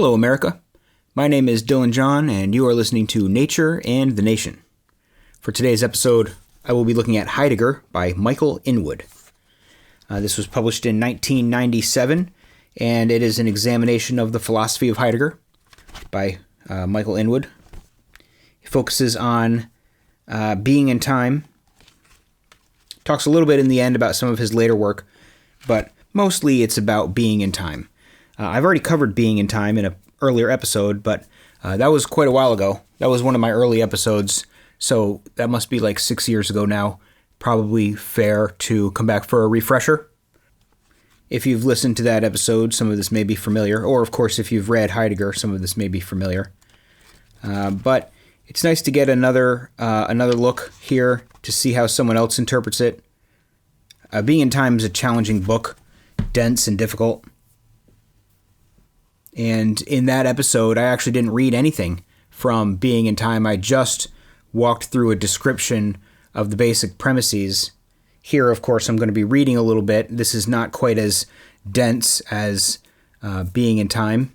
Hello, America. My name is Dylan John, and you are listening to Nature and the Nation. For today's episode, I will be looking at Heidegger by Michael Inwood. This was published in 1997, and it is an examination of the philosophy of Heidegger by Michael Inwood. It focuses on being in time. Talks a little bit in the end about some of his later work, but mostly it's about being in time. I've already covered being in time in an earlier episode, but that was quite a while ago. That was one of my early episodes, so that must be like 6 years ago now. Probably fair to come back for a refresher. If you've listened to that episode, some of this may be familiar, or of course if you've read Heidegger, some of this may be familiar. But it's nice to get another look here to see how someone else interprets it. Being in Time is a challenging book, dense and difficult. And in that episode, I actually didn't read anything from Being in Time. I just walked through a description of the basic premises. Here, of course, I'm going to be reading a little bit. This is not quite as dense as Being in Time.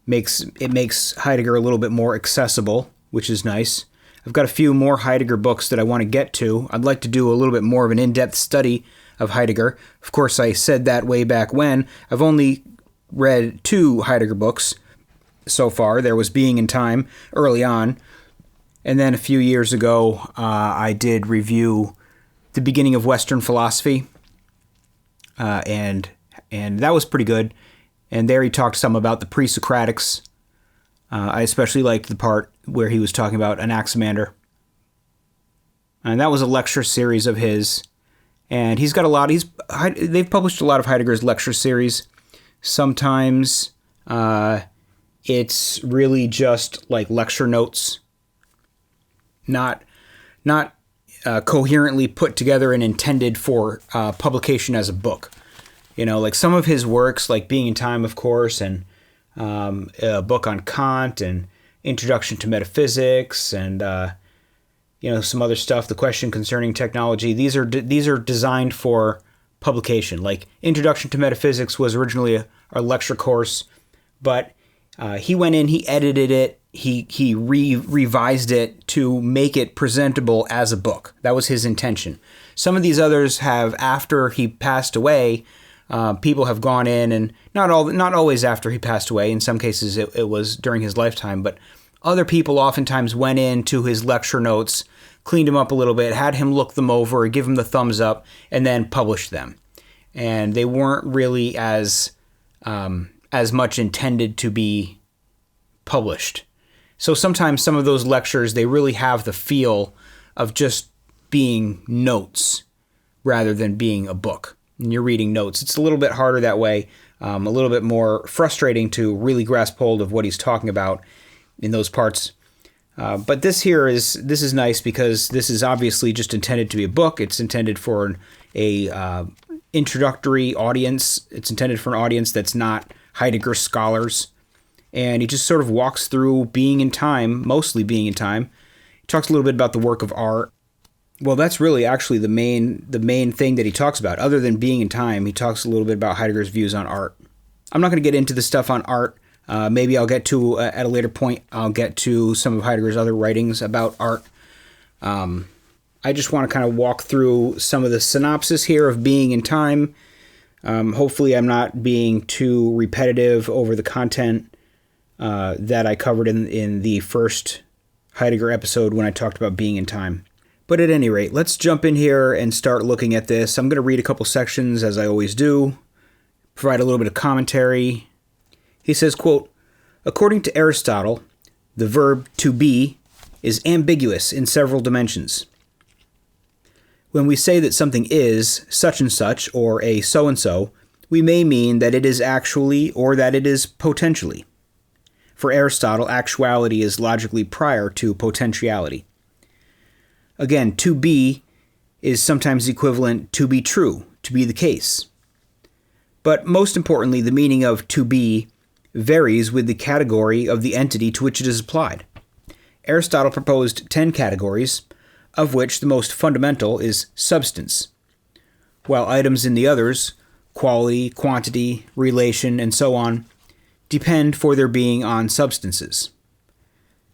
It makes Heidegger a little bit more accessible, which is nice. I've got a few more Heidegger books that I want to get to. I'd like to do a little bit more of an in-depth study of Heidegger. Of course, I said that way back when. I've only read 2 Heidegger books so far. There was Being in Time early on, and then a few years ago I did review The Beginning of Western Philosophy, and that was pretty good. And there he talked some about the pre-Socratics. I especially liked the part where he was talking about Anaximander, and that was a lecture series of his. And he's got a lot. They've published a lot of Heidegger's lecture series. Sometimes it's really just like lecture notes, not coherently put together and intended for publication as a book. You know, like some of his works, like Being in Time, of course, and a book on Kant and Introduction to Metaphysics, and some other stuff. The Question Concerning Technology. These are designed for publication. Like Introduction to Metaphysics was originally a lecture course, but he went in, he edited it, he revised it to make it presentable as a book. That was his intention. Some of these others have, after he passed away, people have gone in, and not always after he passed away. In some cases it was during his lifetime, but other people oftentimes went into his lecture notes, cleaned him up a little bit, had him look them over, give him the thumbs up, and then published them. And they weren't really as much intended to be published. So sometimes some of those lectures, they really have the feel of just being notes rather than being a book. And you're reading notes. It's a little bit harder that way, a little bit more frustrating to really grasp hold of what he's talking about in those parts. But this is nice because this is obviously just intended to be a book. It's intended for a introductory audience. It's intended for an audience that's not Heidegger scholars. And he just sort of walks through Being in Time, mostly Being in Time. He talks a little bit about the work of art. Well, that's really actually the main thing that he talks about. Other than Being in Time, he talks a little bit about Heidegger's views on art. I'm not going to get into the stuff on art. Maybe I'll get to, at a later point, I'll get to some of Heidegger's other writings about art. I just want to kind of walk through some of the synopsis here of Being in Time. Hopefully I'm not being too repetitive over the content that I covered in the first Heidegger episode when I talked about Being in Time. But at any rate, let's jump in here and start looking at this. I'm going to read a couple sections, as I always do, provide a little bit of commentary. He says, quote, "According to Aristotle, the verb to be is ambiguous in several dimensions. When we say that something is such and such or a so-and-so, we may mean that it is actually or that it is potentially. For Aristotle, actuality is logically prior to potentiality. Again, to be is sometimes equivalent to be true, to be the case. But most importantly, the meaning of to be varies with the category of the entity to which it is applied. Aristotle proposed 10 categories, of which the most fundamental is substance, while items in the others, quality, quantity, relation, and so on, depend for their being on substances.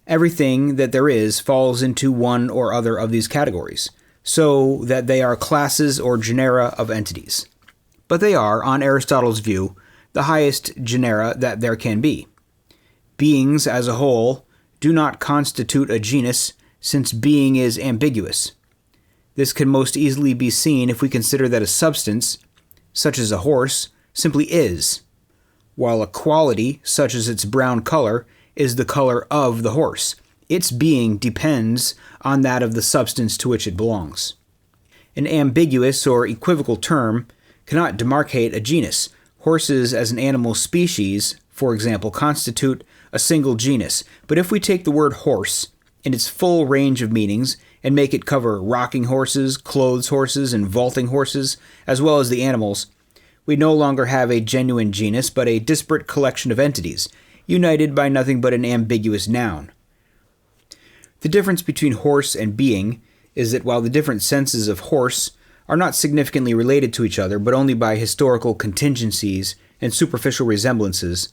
Everything that there is falls into one or other of these categories, so that they are classes or genera of entities. But they are, on Aristotle's view, the highest genera that there can be. Beings as a whole do not constitute a genus, since being is ambiguous. This can most easily be seen if we consider that a substance, such as a horse, simply is, while a quality, such as its brown color, is the color of the horse. Its being depends on that of the substance to which it belongs. An ambiguous or equivocal term cannot demarcate a genus. Horses as an animal species, for example, constitute a single genus. But if we take the word horse in its full range of meanings and make it cover rocking horses, clothes horses, and vaulting horses, as well as the animals, we no longer have a genuine genus, but a disparate collection of entities, united by nothing but an ambiguous noun. The difference between horse and being is that while the different senses of horse are not significantly related to each other, but only by historical contingencies and superficial resemblances,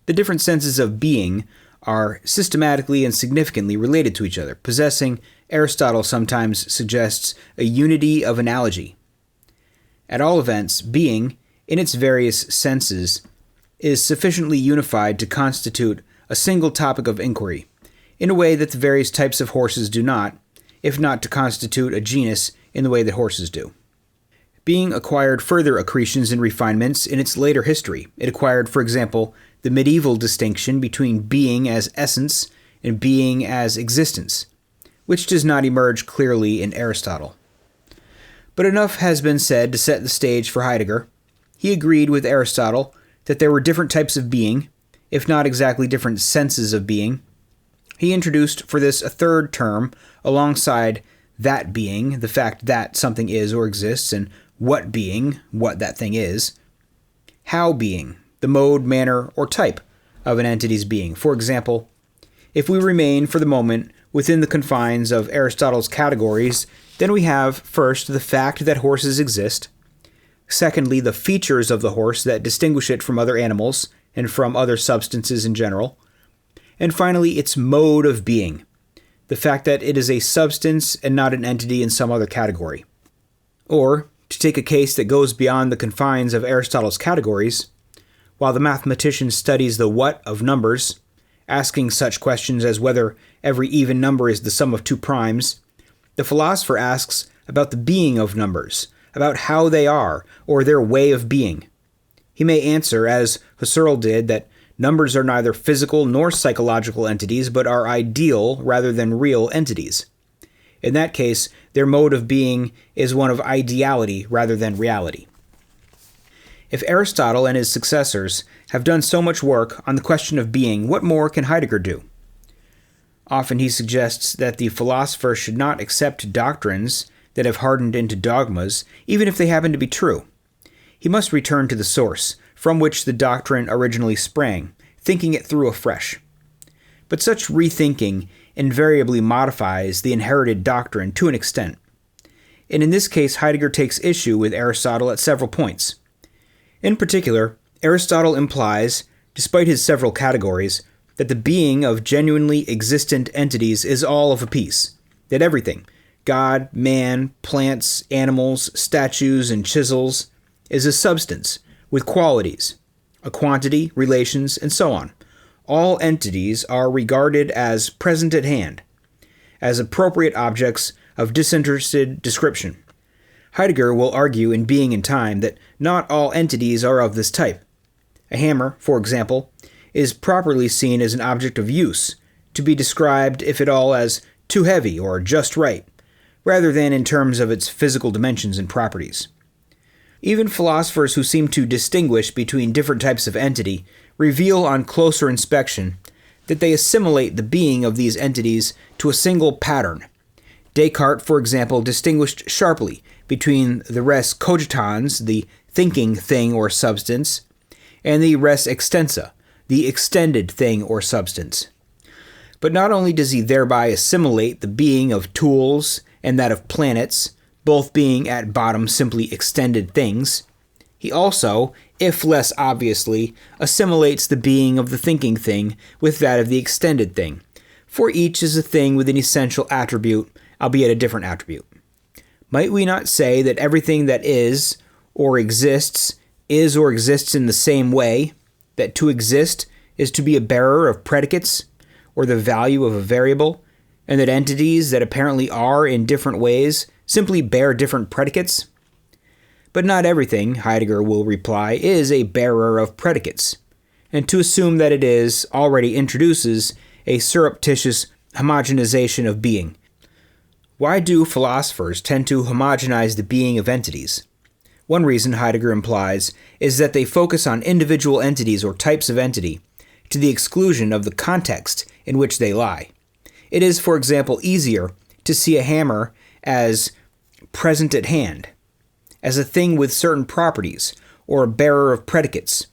the different senses of being are systematically and significantly related to each other, possessing, Aristotle sometimes suggests, a unity of analogy. At all events, being, in its various senses, is sufficiently unified to constitute a single topic of inquiry, in a way that the various types of horses do not, if not to constitute a genus in the way that horses do. Being acquired further accretions and refinements in its later history. It acquired, for example, the medieval distinction between being as essence and being as existence, which does not emerge clearly in Aristotle. But enough has been said to set the stage for Heidegger. He agreed with Aristotle that there were different types of being, if not exactly different senses of being. He introduced for this a third term alongside that being, the fact that something is or exists, and what being, what that thing is. How being, the mode, manner, or type of an entity's being. For example, if we remain for the moment within the confines of Aristotle's categories, then we have, first, the fact that horses exist, secondly, the features of the horse that distinguish it from other animals and from other substances in general, and finally, its mode of being, the fact that it is a substance and not an entity in some other category. Or, to take a case that goes beyond the confines of Aristotle's categories, while the mathematician studies the what of numbers, asking such questions as whether every even number is the sum of two primes, the philosopher asks about the being of numbers, about how they are, or their way of being. He may answer, as Husserl did, that numbers are neither physical nor psychological entities, but are ideal rather than real entities. In that case, their mode of being is one of ideality rather than reality. If Aristotle and his successors have done so much work on the question of being, what more can Heidegger do? Often he suggests that the philosopher should not accept doctrines that have hardened into dogmas, even if they happen to be true. He must return to the source, from which the doctrine originally sprang, thinking it through afresh. But such rethinking invariably modifies the inherited doctrine to an extent. And in this case, Heidegger takes issue with Aristotle at several points. In particular, Aristotle implies, despite his several categories, that the being of genuinely existent entities is all of a piece, that everything, God, man, plants, animals, statues, and chisels, is a substance with qualities, a quantity, relations, and so on. All entities are regarded as present at hand, as appropriate objects of disinterested description. Heidegger will argue in Being and Time that not all entities are of this type. A hammer, for example, is properly seen as an object of use, to be described, if at all, as too heavy or just right, rather than in terms of its physical dimensions and properties. Even philosophers who seem to distinguish between different types of entity reveal on closer inspection that they assimilate the being of these entities to a single pattern. Descartes, for example, distinguished sharply between the res cogitans, the thinking thing or substance, and the res extensa, the extended thing or substance. But not only does he thereby assimilate the being of tools and that of planets, both being at bottom simply extended things, He also, if less obviously, assimilates the being of the thinking thing with that of the extended thing, for each is a thing with an essential attribute, albeit a different attribute. Might we not say that everything that is or exists in the same way, that to exist is to be a bearer of predicates, or the value of a variable, and that entities that apparently are in different ways simply bear different predicates? But not everything, Heidegger will reply, is a bearer of predicates, and to assume that it is already introduces a surreptitious homogenization of being. Why do philosophers tend to homogenize the being of entities? One reason, Heidegger implies, is that they focus on individual entities or types of entity, to the exclusion of the context in which they lie. It is, for example, easier to see a hammer as present at hand, as a thing with certain properties, or a bearer of predicates,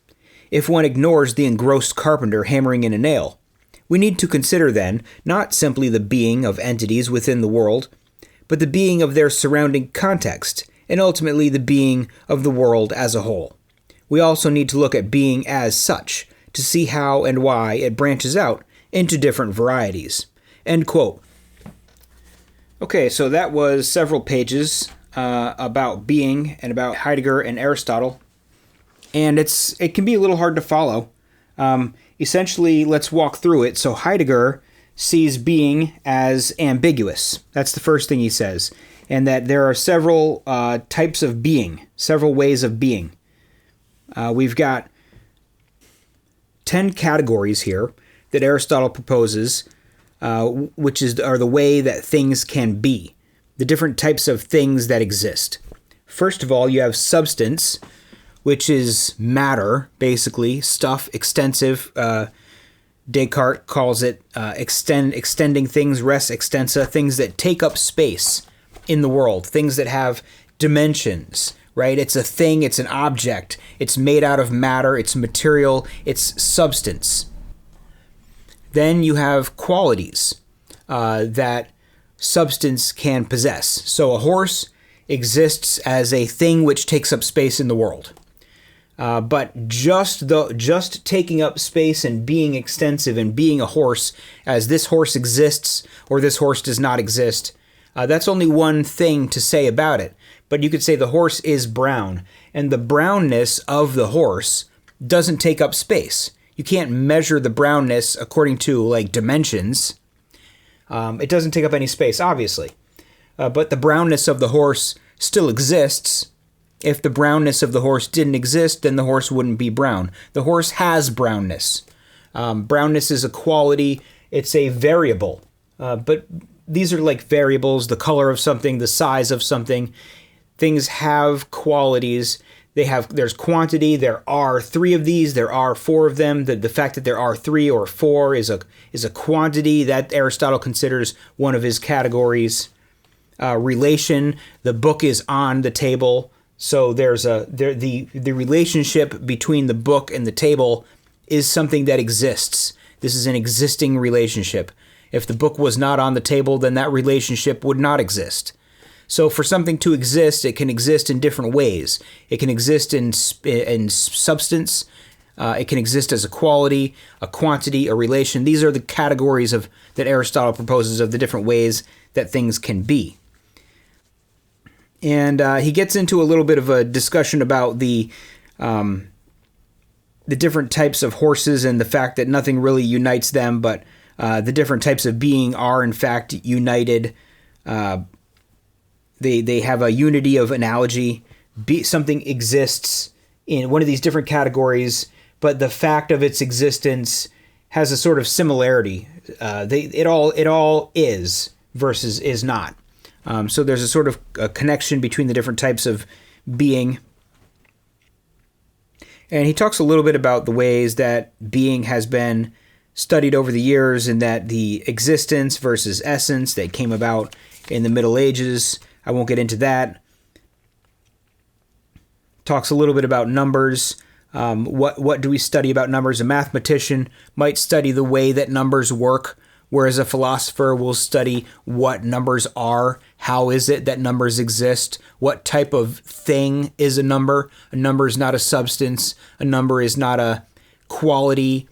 if one ignores the engrossed carpenter hammering in a nail. We need to consider, then, not simply the being of entities within the world, but the being of their surrounding context, and ultimately the being of the world as a whole. We also need to look at being as such, to see how and why it branches out into different varieties." End quote. Okay, so that was several pages about being and about Heidegger and Aristotle, and it can be a little hard to follow. Essentially, let's walk through it. So Heidegger sees being as ambiguous. That's the first thing he says, and that there are several types of being, several ways of being. We've got 10 categories here that Aristotle proposes, which are the way that things can be, the different types of things that exist. First of all, you have substance, which is matter, basically, stuff, extensive. Descartes calls it extending things, res extensa, things that take up space in the world, things that have dimensions, right? It's a thing, it's an object, it's made out of matter, it's material, it's substance. Then you have qualities that substance can possess. So a horse exists as a thing which takes up space in the world. But just taking up space and being extensive and being a horse, as this horse exists or this horse does not exist, that's only one thing to say about it. But you could say the horse is brown, and the brownness of the horse doesn't take up space. You can't measure the brownness according to like dimensions. It doesn't take up any space, obviously. But the brownness of the horse still exists. If the brownness of the horse didn't exist, then the horse wouldn't be brown. The horse has brownness. Brownness is a quality. It's a variable. But these are like variables, the color of something, the size of something. Things have qualities. There's quantity. There are 3 of these. There are 4 of them. The fact that there are 3 or 4 is a quantity that Aristotle considers one of his categories. Relation. The book is on the table. So the relationship between the book and the table is something that exists. This is an existing relationship. If the book was not on the table, then that relationship would not exist. So for something to exist, it can exist in different ways. It can exist in substance. It can exist as a quality, a quantity, a relation. These are the categories that Aristotle proposes of the different ways that things can be. And he gets into a little bit of a discussion about the different types of horses and the fact that nothing really unites them, but the different types of being are in fact united. They have a unity of analogy. Something exists in one of these different categories, but the fact of its existence has a sort of similarity. It all is versus is not. So there's a sort of a connection between the different types of being. And he talks a little bit about the ways that being has been studied over the years, and that the existence versus essence that came about in the Middle Ages. I won't get into that. Talks a little bit about numbers. What do we study about numbers? A mathematician might study the way that numbers work, whereas a philosopher will study what numbers are, how is it that numbers exist, what type of thing is a number. A number is not a substance. A number is not a quality.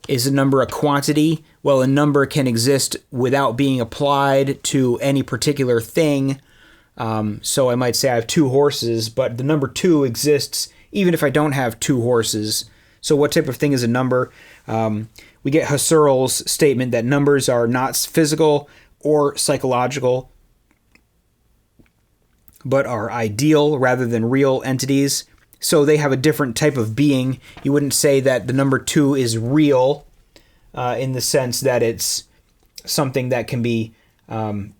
Is a number a quantity? Well, a number can exist without being applied to any particular thing. So I might say I have 2 horses, but the number 2 exists even if I don't have 2 horses. So what type of thing is a number? We get Husserl's statement that numbers are not physical or psychological, but are ideal rather than real entities. So they have a different type of being. You wouldn't say that the number 2 is real in the sense that it's something that can be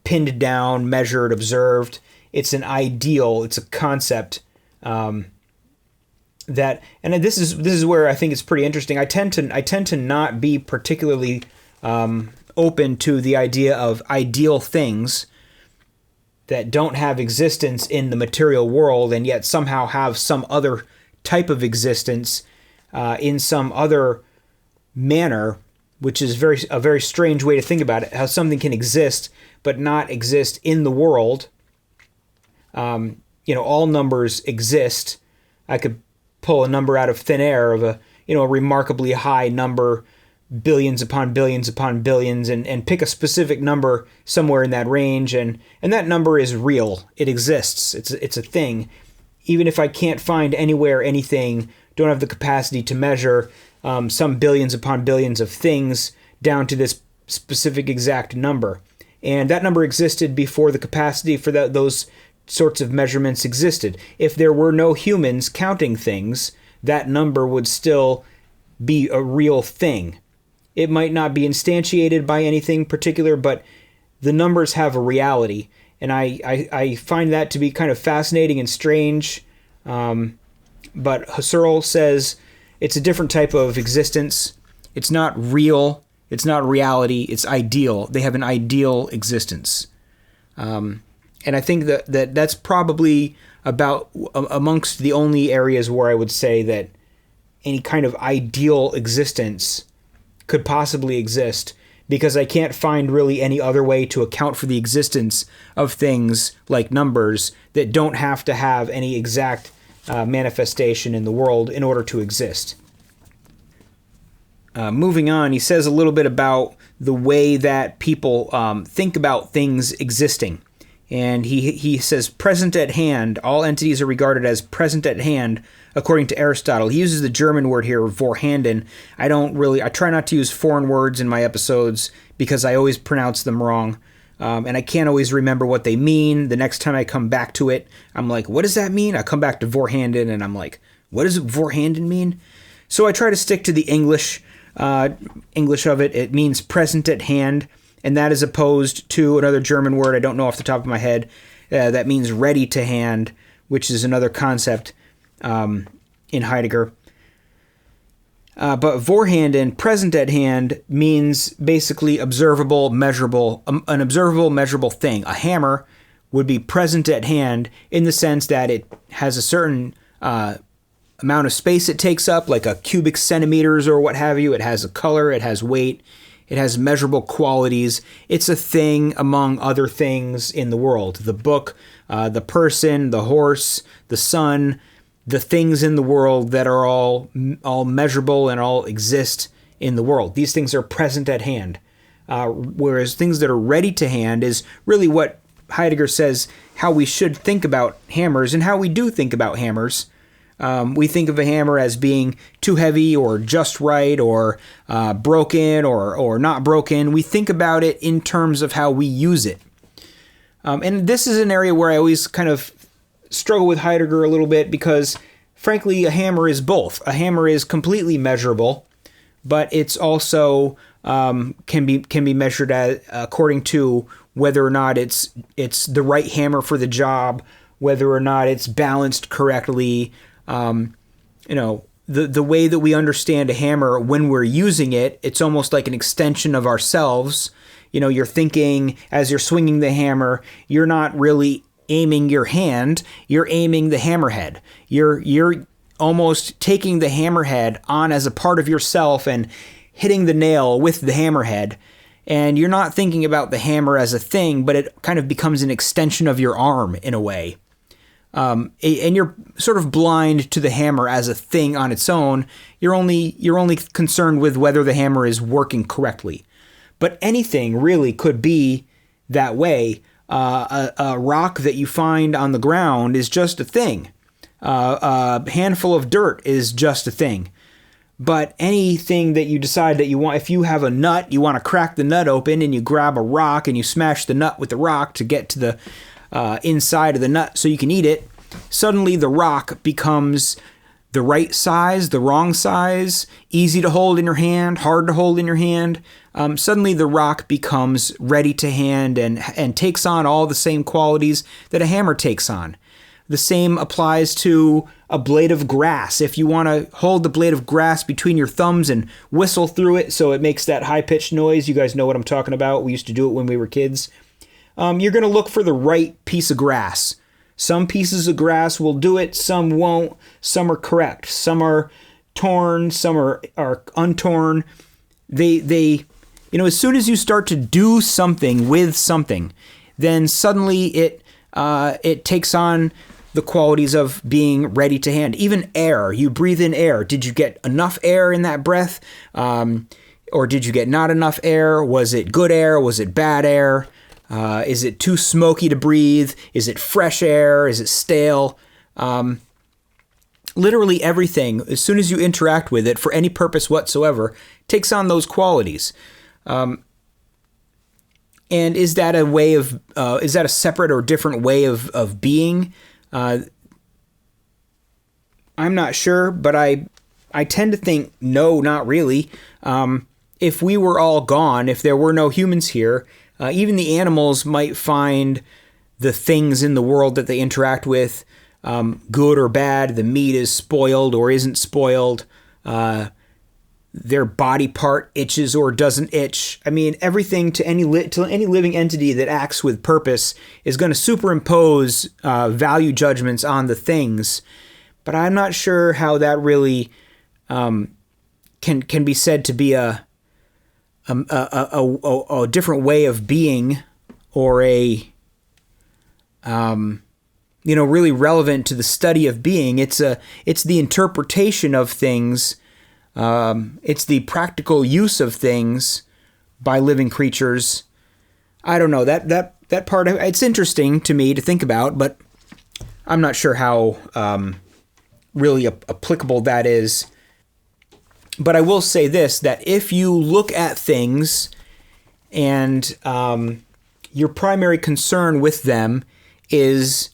pinned down, measured, observed. It's an ideal. It's a concept that, and this is where I think it's pretty interesting. I tend to not be particularly open to the idea of ideal things that don't have existence in the material world and yet somehow have some other type of existence in some other manner, which is a very strange way to think about it, how something can exist but not exist in the world. All numbers exist. I could pull a number out of thin air of a remarkably high number, billions upon billions upon billions, and pick a specific number somewhere in that range, and that number is real. It exists. It's a thing. Even if I can't find anywhere anything, don't have the capacity to measure some billions upon billions of things down to this specific exact number. And that number existed before the capacity for those sorts of measurements existed. If there were no humans counting things, that number would still be a real thing. It might not be instantiated by anything particular, but the numbers have a reality. And I find that to be kind of fascinating and strange. But Husserl says it's a different type of existence. It's not real. It's not reality. It's ideal. They have an ideal existence. And I think that's probably about amongst the only areas where I would say that any kind of ideal existence could possibly exist, because I can't find really any other way to account for the existence of things like numbers that don't have to have any exact manifestation in the world in order to exist. Moving on, he says a little bit about the way that people think about things existing. And he says, present at hand, all entities are regarded as present at hand, according to Aristotle. He uses the German word here, vorhanden. I try not to use foreign words in my episodes because I always pronounce them wrong. And I can't always remember what they mean. The next time I come back to it, I'm like, what does that mean? I come back to vorhanden and I'm like, what does vorhanden mean? So I try to stick to the English of it. It means present at hand. And that is opposed to another German word I don't know off the top of my head that means ready to hand, which is another concept in Heidegger. But vorhanden, present at hand, means basically observable, measurable, an observable, measurable thing. A hammer would be present at hand in the sense that it has a certain amount of space it takes up, like a cubic centimeters or what have you. It has a color, it has weight. It has measurable qualities. It's a thing among other things in the world. The book, the person, the horse, the sun, the things in the world that are all measurable and all exist in the world. These things are present at hand. Whereas things that are ready to hand is really what Heidegger says how we should think about hammers and how we do think about hammers. We think of a hammer as being too heavy or just right or broken or not broken. We think about it in terms of how we use it. And this is an area where I always kind of struggle with Heidegger a little bit because, frankly, a hammer is both. A hammer is completely measurable, but it's also can be measured according to whether or not it's the right hammer for the job, whether or not it's balanced correctly. The way that we understand a hammer when we're using it, it's almost like an extension of ourselves. You're thinking as you're swinging the hammer, you're not really aiming your hand, you're aiming the hammerhead. You're almost taking the hammerhead on as a part of yourself and hitting the nail with the hammerhead, and you're not thinking about the hammer as a thing, but it kind of becomes an extension of your arm in a way. And you're sort of blind to the hammer as a thing on its own. You're only concerned with whether the hammer is working correctly. But anything really could be that way. A rock that you find on the ground is just a thing. A handful of dirt is just a thing. But anything that you decide that you want, if you have a nut, you want to crack the nut open and you grab a rock and you smash the nut with the rock to get to the inside of the nut so you can eat it, suddenly the rock becomes the right size, the wrong size, easy to hold in your hand, hard to hold in your hand. Suddenly the rock becomes ready to hand and takes on all the same qualities that a hammer takes on. The same applies to a blade of grass. If you want to hold the blade of grass between your thumbs and whistle through it so it makes that high-pitched noise, you guys know what I'm talking about. We used to do it when we were kids. You're going to look for the right piece of grass. Some pieces of grass will do it, some won't. Some are correct. Some are torn, some are untorn. They as soon as you start to do something with something, then suddenly it takes on the qualities of being ready to hand. Even air, you breathe in air. Did you get enough air in that breath? Or did you get not enough air? Was it good air? Was it bad air? Is it too smoky to breathe? Is it fresh air? Is it stale? Literally everything, as soon as you interact with it for any purpose whatsoever, takes on those qualities. And is that a separate or different way of being? I'm not sure, but I tend to think no, not really. If we were all gone, if there were no humans here, even the animals might find the things in the world that they interact with good or bad. The meat is spoiled or isn't spoiled. Their body part itches or doesn't itch. I mean, everything to any living entity that acts with purpose is going to superimpose value judgments on the things. But I'm not sure how that really can be said to be a different way of being, or really relevant to the study of being. It's the interpretation of things. It's the practical use of things by living creatures. I don't know, that part, it's interesting to me to think about, but I'm not sure how really applicable that is. But I will say this, that if you look at things and your primary concern with them is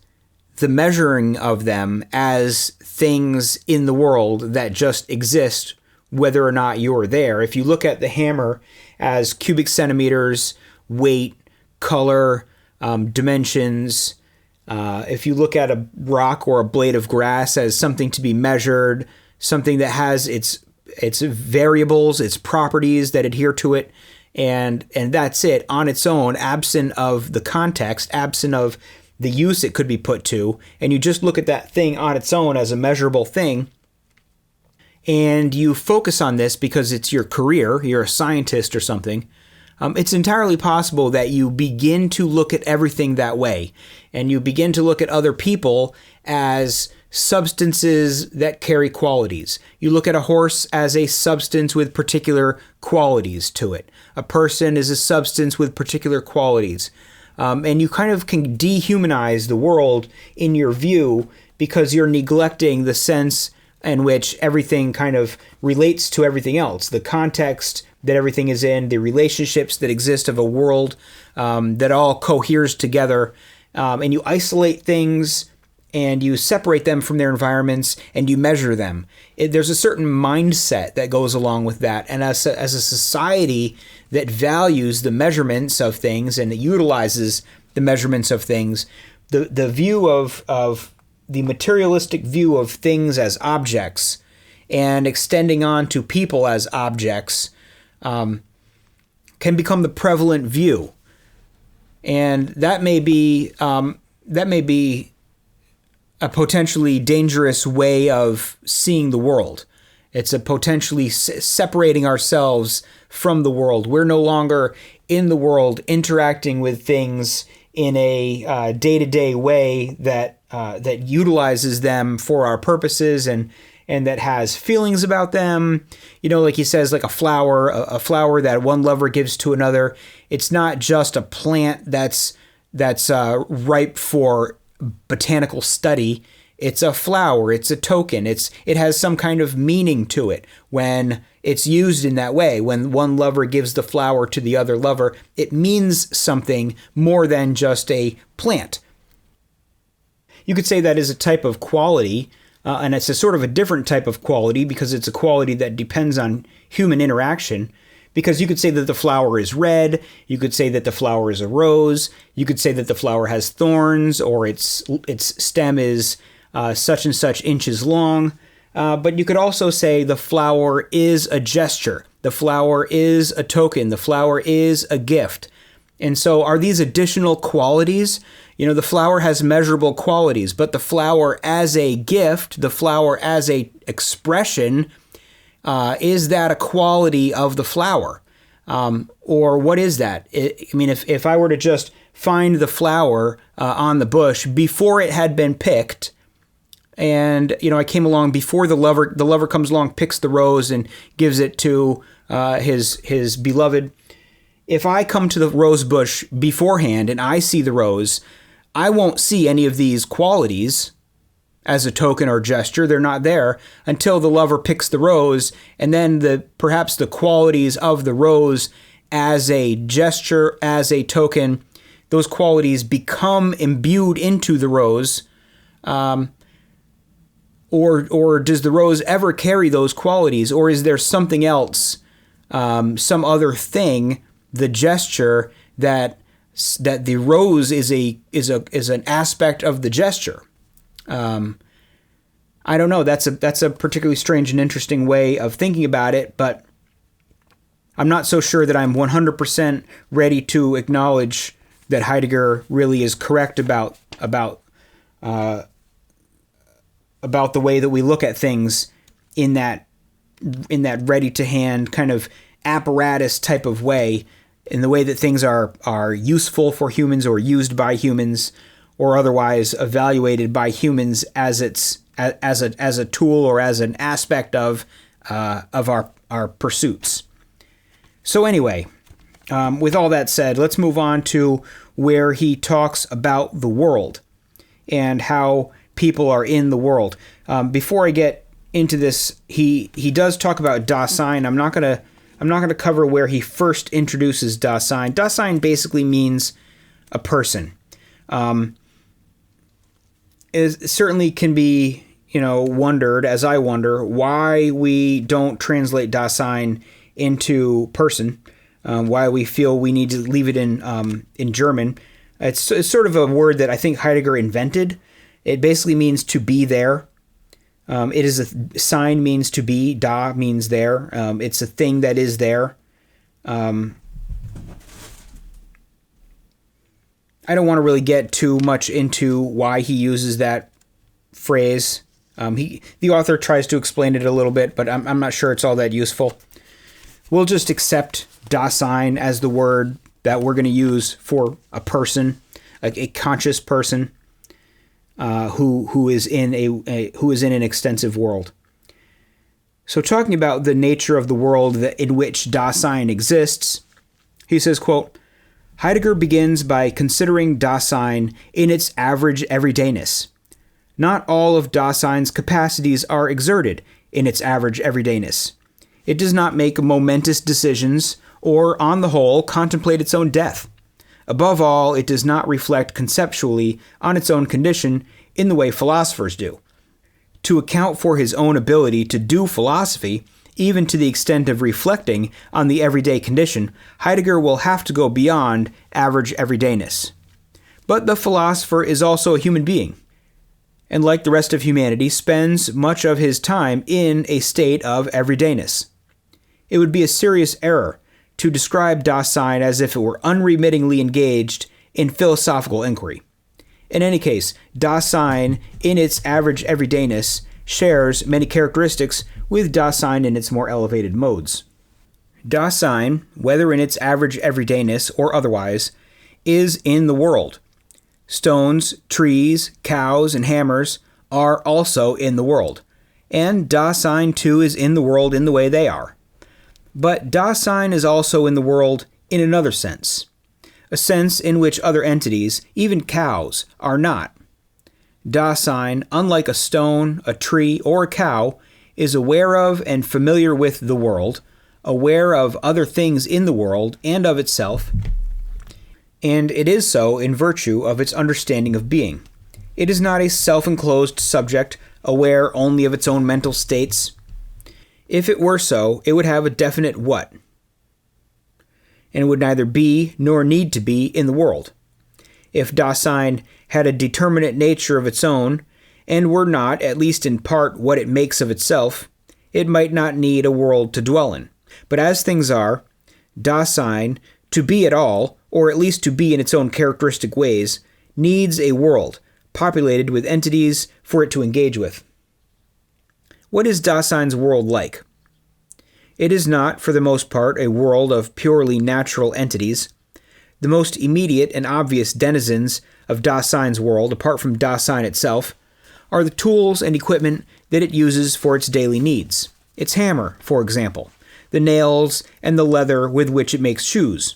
the measuring of them as things in the world that just exist, whether or not you're there. If you look at the hammer as cubic centimeters, weight, color, dimensions, if you look at a rock or a blade of grass as something to be measured, something that has its variables, its properties that adhere to it, and that's it on its own, absent of the context, absent of the use it could be put to, and you just look at that thing on its own as a measurable thing, and you focus on this because it's your career, you're a scientist or something, it's entirely possible that you begin to look at everything that way, and you begin to look at other people as substances that carry qualities. You look at a horse as a substance with particular qualities to it. A person is a substance with particular qualities. And you kind of can dehumanize the world in your view because you're neglecting the sense in which everything kind of relates to everything else. The context that everything is in, the relationships that exist of a world that all coheres together. And you isolate things and you separate them from their environments and you measure them. There's a certain mindset that goes along with that. And as a society that values the measurements of things and that utilizes the measurements of things, the view of the materialistic view of things as objects and extending on to people as objects can become the prevalent view. And that may be a potentially dangerous way of seeing the world. It's a potentially separating ourselves from the world. We're no longer in the world interacting with things in a day-to-day way that utilizes them for our purposes and that has feelings about them. Like he says, like a flower that one lover gives to another. It's not just a plant that's ripe for botanical study. It's a flower. It's a token. It has some kind of meaning to it when it's used in that way. When one lover gives the flower to the other lover, it means something more than just a plant. You could say that is a type of quality, and it's a sort of a different type of quality because it's a quality that depends on human interaction. Because you could say that the flower is red, you could say that the flower is a rose, you could say that the flower has thorns, or its stem is such and such inches long. But you could also say the flower is a gesture, the flower is a token, the flower is a gift. And so are these additional qualities? The flower has measurable qualities, but the flower as a gift, the flower as a expression, is that a quality of the flower? Or what is that? If I were to just find the flower on the bush before it had been picked, and I came along before the lover comes along, picks the rose and gives it to his beloved. If I come to the rose bush beforehand and I see the rose, I won't see any of these qualities as a token or gesture. They're not there until the lover picks the rose, and then perhaps the qualities of the rose as a gesture, as a token, those qualities become imbued into the rose. Or does the rose ever carry those qualities, or is there something else, some other thing, the gesture that the rose is an aspect of the gesture? I don't know. That's a particularly strange and interesting way of thinking about it, but I'm not so sure that I'm 100% ready to acknowledge that Heidegger really is correct about the way that we look at things in that ready-to-hand kind of apparatus type of way, in the way that things are useful for humans or used by humans or otherwise evaluated by humans as a tool or as an aspect of our pursuits. So anyway, with all that said, let's move on to where he talks about the world and how people are in the world. Before I get into this, he does talk about Dasein. I'm not gonna cover where he first introduces Dasein. Dasein basically means a person. It certainly can be, wondered, as I wonder, why we don't translate Dasein into person, why we feel we need to leave it in German. It's sort of a word that I think Heidegger invented. It basically means to be there. It is a sign means to be. Da means there. It's a thing that is there. I don't want to really get too much into why he uses that phrase. The author tries to explain it a little bit, but I'm not sure it's all that useful. We'll just accept Dasein as the word that we're going to use for a person, like a conscious person who is in an extensive world. So talking about the nature of the world in which Dasein exists, he says, quote, Heidegger begins by considering Dasein in its average everydayness. Not all of Dasein's capacities are exerted in its average everydayness. It does not make momentous decisions or, on the whole, contemplate its own death. Above all, it does not reflect conceptually on its own condition in the way philosophers do. To account for his own ability to do philosophy, even to the extent of reflecting on the everyday condition, Heidegger will have to go beyond average everydayness. But the philosopher is also a human being, and like the rest of humanity, spends much of his time in a state of everydayness. It would be a serious error to describe Dasein as if it were unremittingly engaged in philosophical inquiry. In any case, Dasein, in its average everydayness, shares many characteristics with Dasein in its more elevated modes. Dasein, whether in its average everydayness or otherwise, is in the world. Stones, trees, cows, and hammers are also in the world, and Dasein too is in the world in the way they are. But Dasein is also in the world in another sense, a sense in which other entities, even cows, are not. Dasein, unlike a stone, a tree, or a cow, is aware of and familiar with the world, aware of other things in the world and of itself, and it is so in virtue of its understanding of being. It is not a self-enclosed subject, aware only of its own mental states. If it were so, it would have a definite what, and would neither be nor need to be in the world. If Dasein had a determinate nature of its own, and were not, at least in part, what it makes of itself, it might not need a world to dwell in. But as things are, Dasein, to be at all, or at least to be in its own characteristic ways, needs a world, populated with entities for it to engage with. What is Dasein's world like? It is not, for the most part, a world of purely natural entities. The most immediate and obvious denizens of Dasein's world, apart from Dasein itself, are the tools and equipment that it uses for its daily needs. Its hammer, for example, the nails and the leather with which it makes shoes.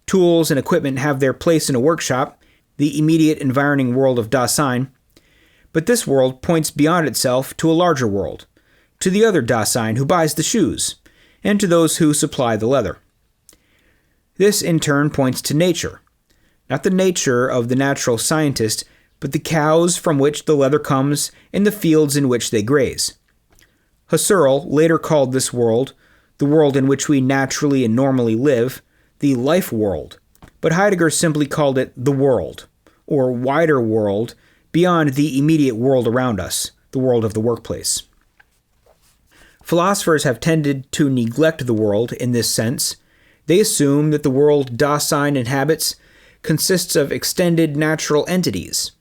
Tools and equipment have their place in a workshop, the immediate environing world of Dasein, but this world points beyond itself to a larger world, to the other Dasein who buys the shoes, and to those who supply the leather. This in turn points to nature, not the nature of the natural scientist, but the cows from which the leather comes and the fields in which they graze. Husserl later called this world, the world in which we naturally and normally live, the life world, but Heidegger simply called it the world, or wider world, beyond the immediate world around us, the world of the workplace. Philosophers have tended to neglect the world in this sense. They assume that the world Dasein inhabits consists of extended natural entities.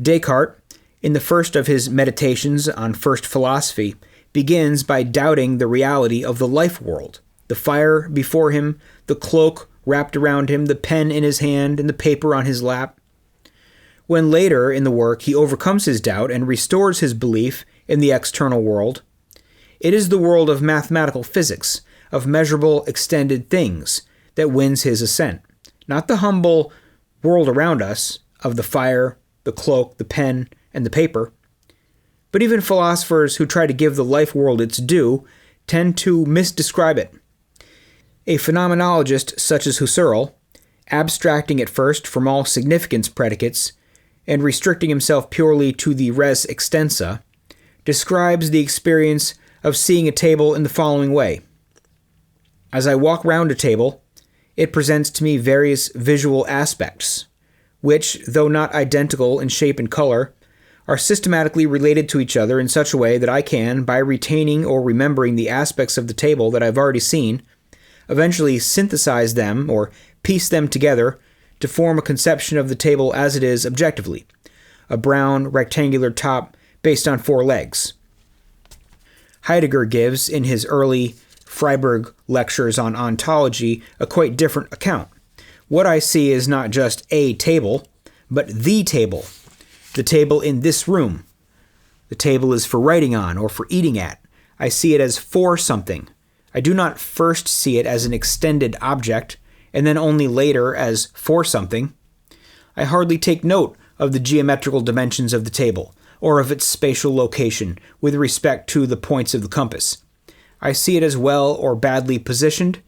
Descartes, in the first of his meditations on first philosophy, begins by doubting the reality of the life world, the fire before him, the cloak wrapped around him, the pen in his hand, and the paper on his lap. When later in the work he overcomes his doubt and restores his belief in the external world, it is the world of mathematical physics, of measurable extended things, that wins his assent, not the humble world around us of the fire, the cloak, the pen, and the paper. But even philosophers who try to give the life world its due tend to misdescribe it. A phenomenologist such as Husserl, abstracting at first from all significance predicates and restricting himself purely to the res extensa, describes the experience of seeing a table in the following way. As I walk round a table, it presents to me various visual aspects, which, though not identical in shape and color, are systematically related to each other in such a way that I can, by retaining or remembering the aspects of the table that I've already seen, eventually synthesize them or piece them together to form a conception of the table as it is objectively, a brown rectangular top based on 4 legs. Heidegger gives, in his early Freiburg lectures on ontology, a quite different account. What I see is not just a table, but the table in this room. The table is for writing on or for eating at. I see it as for something. I do not first see it as an extended object, and then only later as for something. I hardly take note of the geometrical dimensions of the table, or of its spatial location with respect to the points of the compass. I see it as well or badly positioned,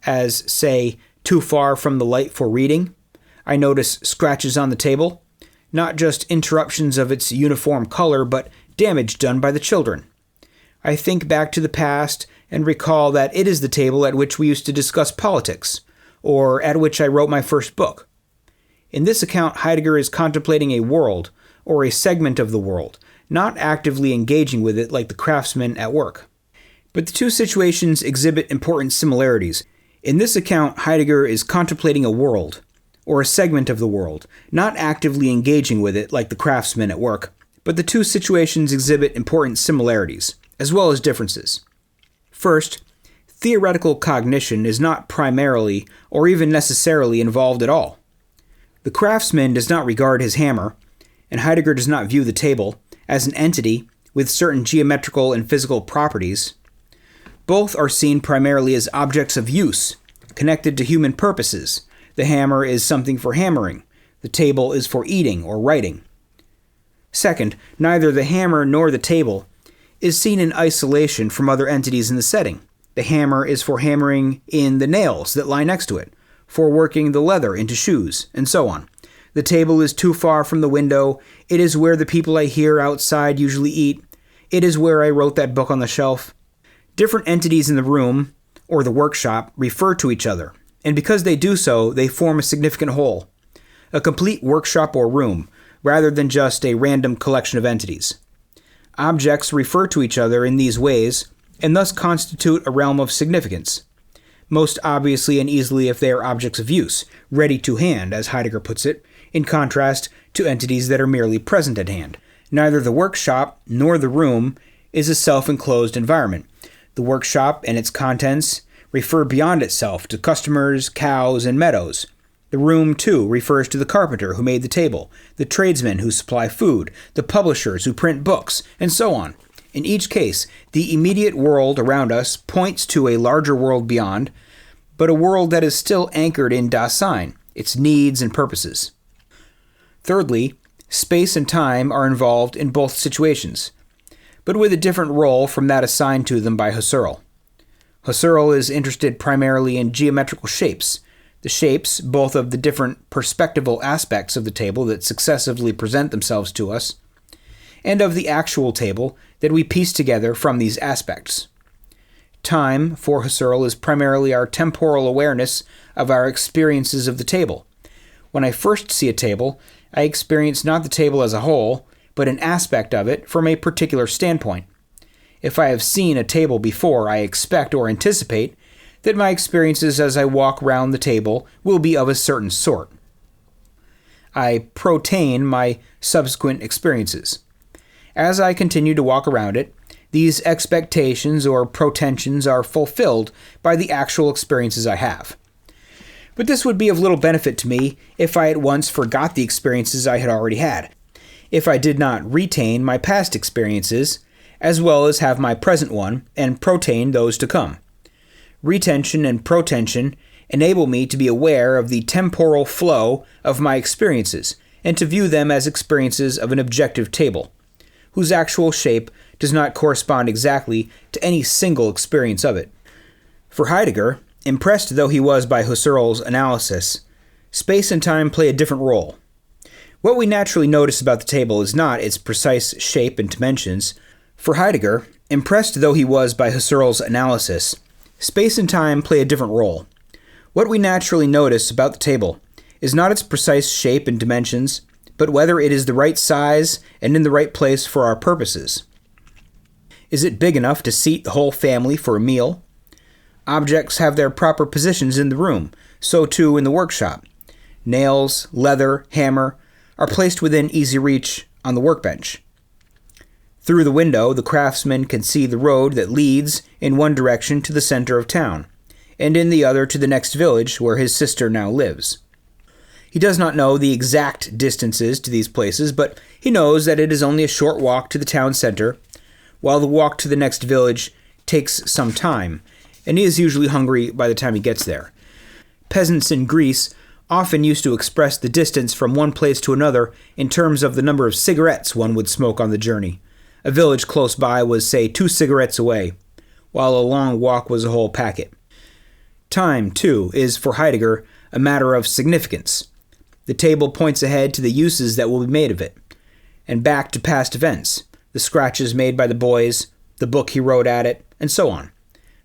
as, say, too far from the light for reading. I notice scratches on the table, not just interruptions of its uniform color, but damage done by the children. I think back to the past and recall that it is the table at which we used to discuss politics, or at which I wrote my first book. In this account, Heidegger is contemplating a world, or a segment of the world, not actively engaging with it like the craftsman at work. But the two situations exhibit important similarities. In this account, Heidegger is contemplating a world, or a segment of the world, not actively engaging with it like the craftsman at work. But the two situations exhibit important similarities. as well as differences. First, theoretical cognition is not primarily or even necessarily involved at all. The craftsman does not regard his hammer, and Heidegger does not view the table, as an entity with certain geometrical and physical properties. Both are seen primarily as objects of use, connected to human purposes. The hammer is something for hammering. The table is for eating or writing. Second, neither the hammer nor the table is seen in isolation from other entities in the setting. The hammer is for hammering in the nails that lie next to it, for working the leather into shoes, and so on. The table is too far from the window. It is where the people I hear outside usually eat. It is where I wrote that book on the shelf. Different entities in the room, or the workshop, refer to each other, and because they do so, they form a significant whole, a complete workshop or room, rather than just a random collection of entities. Objects refer to each other in these ways, and thus constitute a realm of significance, most obviously and easily if they are objects of use, ready to hand, as Heidegger puts it, in contrast to entities that are merely present at hand. Neither the workshop nor the room is a self-enclosed environment. The workshop and its contents refer beyond itself to customers, cows, and meadows. The room, too, refers to the carpenter who made the table, the tradesmen who supply food, the publishers who print books, and so on. In each case, the immediate world around us points to a larger world beyond, but a world that is still anchored in Dasein, its needs and purposes. Thirdly, space and time are involved in both situations, but with a different role from that assigned to them by Husserl. Husserl is interested primarily in geometrical shapes, the shapes both of the different perspectival aspects of the table that successively present themselves to us, and of the actual table that we piece together from these aspects. Time, for Husserl, is primarily our temporal awareness of our experiences of the table. When I first see a table, I experience not the table as a whole, but an aspect of it from a particular standpoint. If I have seen a table before, I expect or anticipate that my experiences as I walk round the table will be of a certain sort. I protain my subsequent experiences. As I continue to walk around it, these expectations or protensions are fulfilled by the actual experiences I have. But this would be of little benefit to me if I at once forgot the experiences I had already had, if I did not retain my past experiences, as well as have my present one, and protain those to come. Retention and protension enable me to be aware of the temporal flow of my experiences, and to view them as experiences of an objective table, whose actual shape does not correspond exactly to any single experience of it. For Heidegger, impressed though he was by Husserl's analysis, space and time play a different role. What we naturally notice about the table is not its precise shape and dimensions. For Heidegger, impressed though he was by Husserl's analysis, space and time play a different role. What we naturally notice about the table is not its precise shape and dimensions, but whether it is the right size and in the right place for our purposes. Is it big enough to seat the whole family for a meal? Objects have their proper positions in the room, so too in the workshop. Nails, leather, hammer are placed within easy reach on the workbench. Through the window, the craftsman can see the road that leads in one direction to the center of town, and in the other to the next village where his sister now lives. He does not know the exact distances to these places, but he knows that it is only a short walk to the town center, while the walk to the next village takes some time, and he is usually hungry by the time he gets there. Peasants in Greece often used to express the distance from one place to another in terms of the number of cigarettes one would smoke on the journey. A village close by was, say, 2 cigarettes away, while a long walk was a whole packet. Time, too, is for Heidegger a matter of significance. The table points ahead to the uses that will be made of it, and back to past events, the scratches made by the boys, the book he wrote at it, and so on.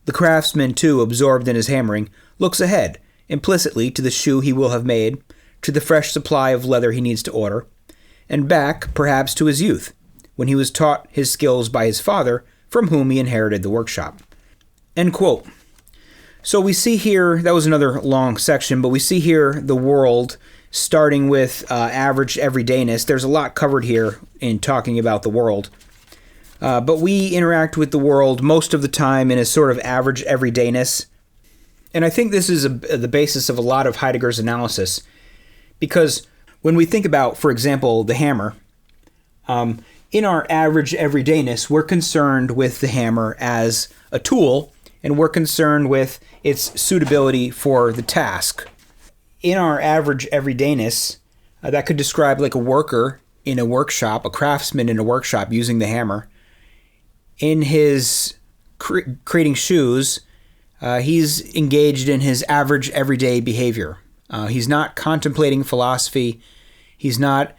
The craftsman, too, absorbed in his hammering, looks ahead, implicitly to the shoe he will have made, to the fresh supply of leather he needs to order, and back, perhaps, to his youth, when he was taught his skills by his father, from whom he inherited the workshop. End quote. So we see here, that was another long section, but we see here the world starting with average everydayness. There's a lot covered here in talking about the world. But we interact with the world most of the time in a sort of average everydayness. And I think this is the basis of a lot of Heidegger's analysis. Because when we think about, for example, the hammer, in our average everydayness, we're concerned with the hammer as a tool, and we're concerned with its suitability for the task. In our average everydayness, that could describe like a worker in a workshop, a craftsman in a workshop using the hammer. In his creating shoes, he's engaged in his average everyday behavior. He's not contemplating philosophy. He's not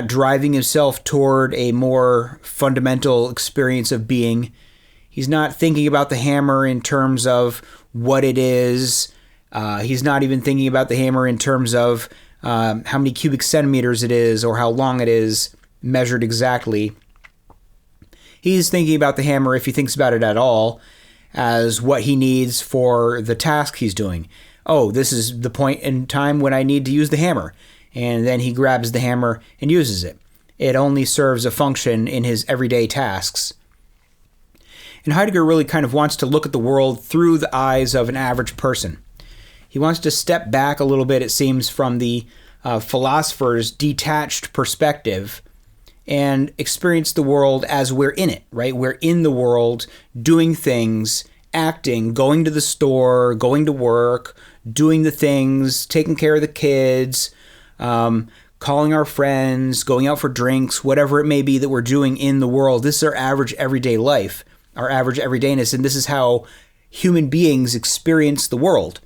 driving himself toward a more fundamental experience of being. He's not thinking about the hammer in terms of what it is. He's not even thinking about the hammer in terms of how many cubic centimeters it is or how long it is measured exactly. He's thinking about the hammer, if he thinks about it at all, as what he needs for the task he's doing. Oh, this is the point in time when I need to use the hammer. And then he grabs the hammer and uses it. It only serves a function in his everyday tasks. And Heidegger really kind of wants to look at the world through the eyes of an average person. He wants to step back a little bit, it seems, from the philosopher's detached perspective and experience the world as we're in it, right? We're in the world, doing things, acting, going to the store, going to work, doing the things, taking care of the kids, calling our friends, going out for drinks, whatever it may be that we're doing in the world. This is our average everyday life, our average everydayness, and this is how human beings experience the world.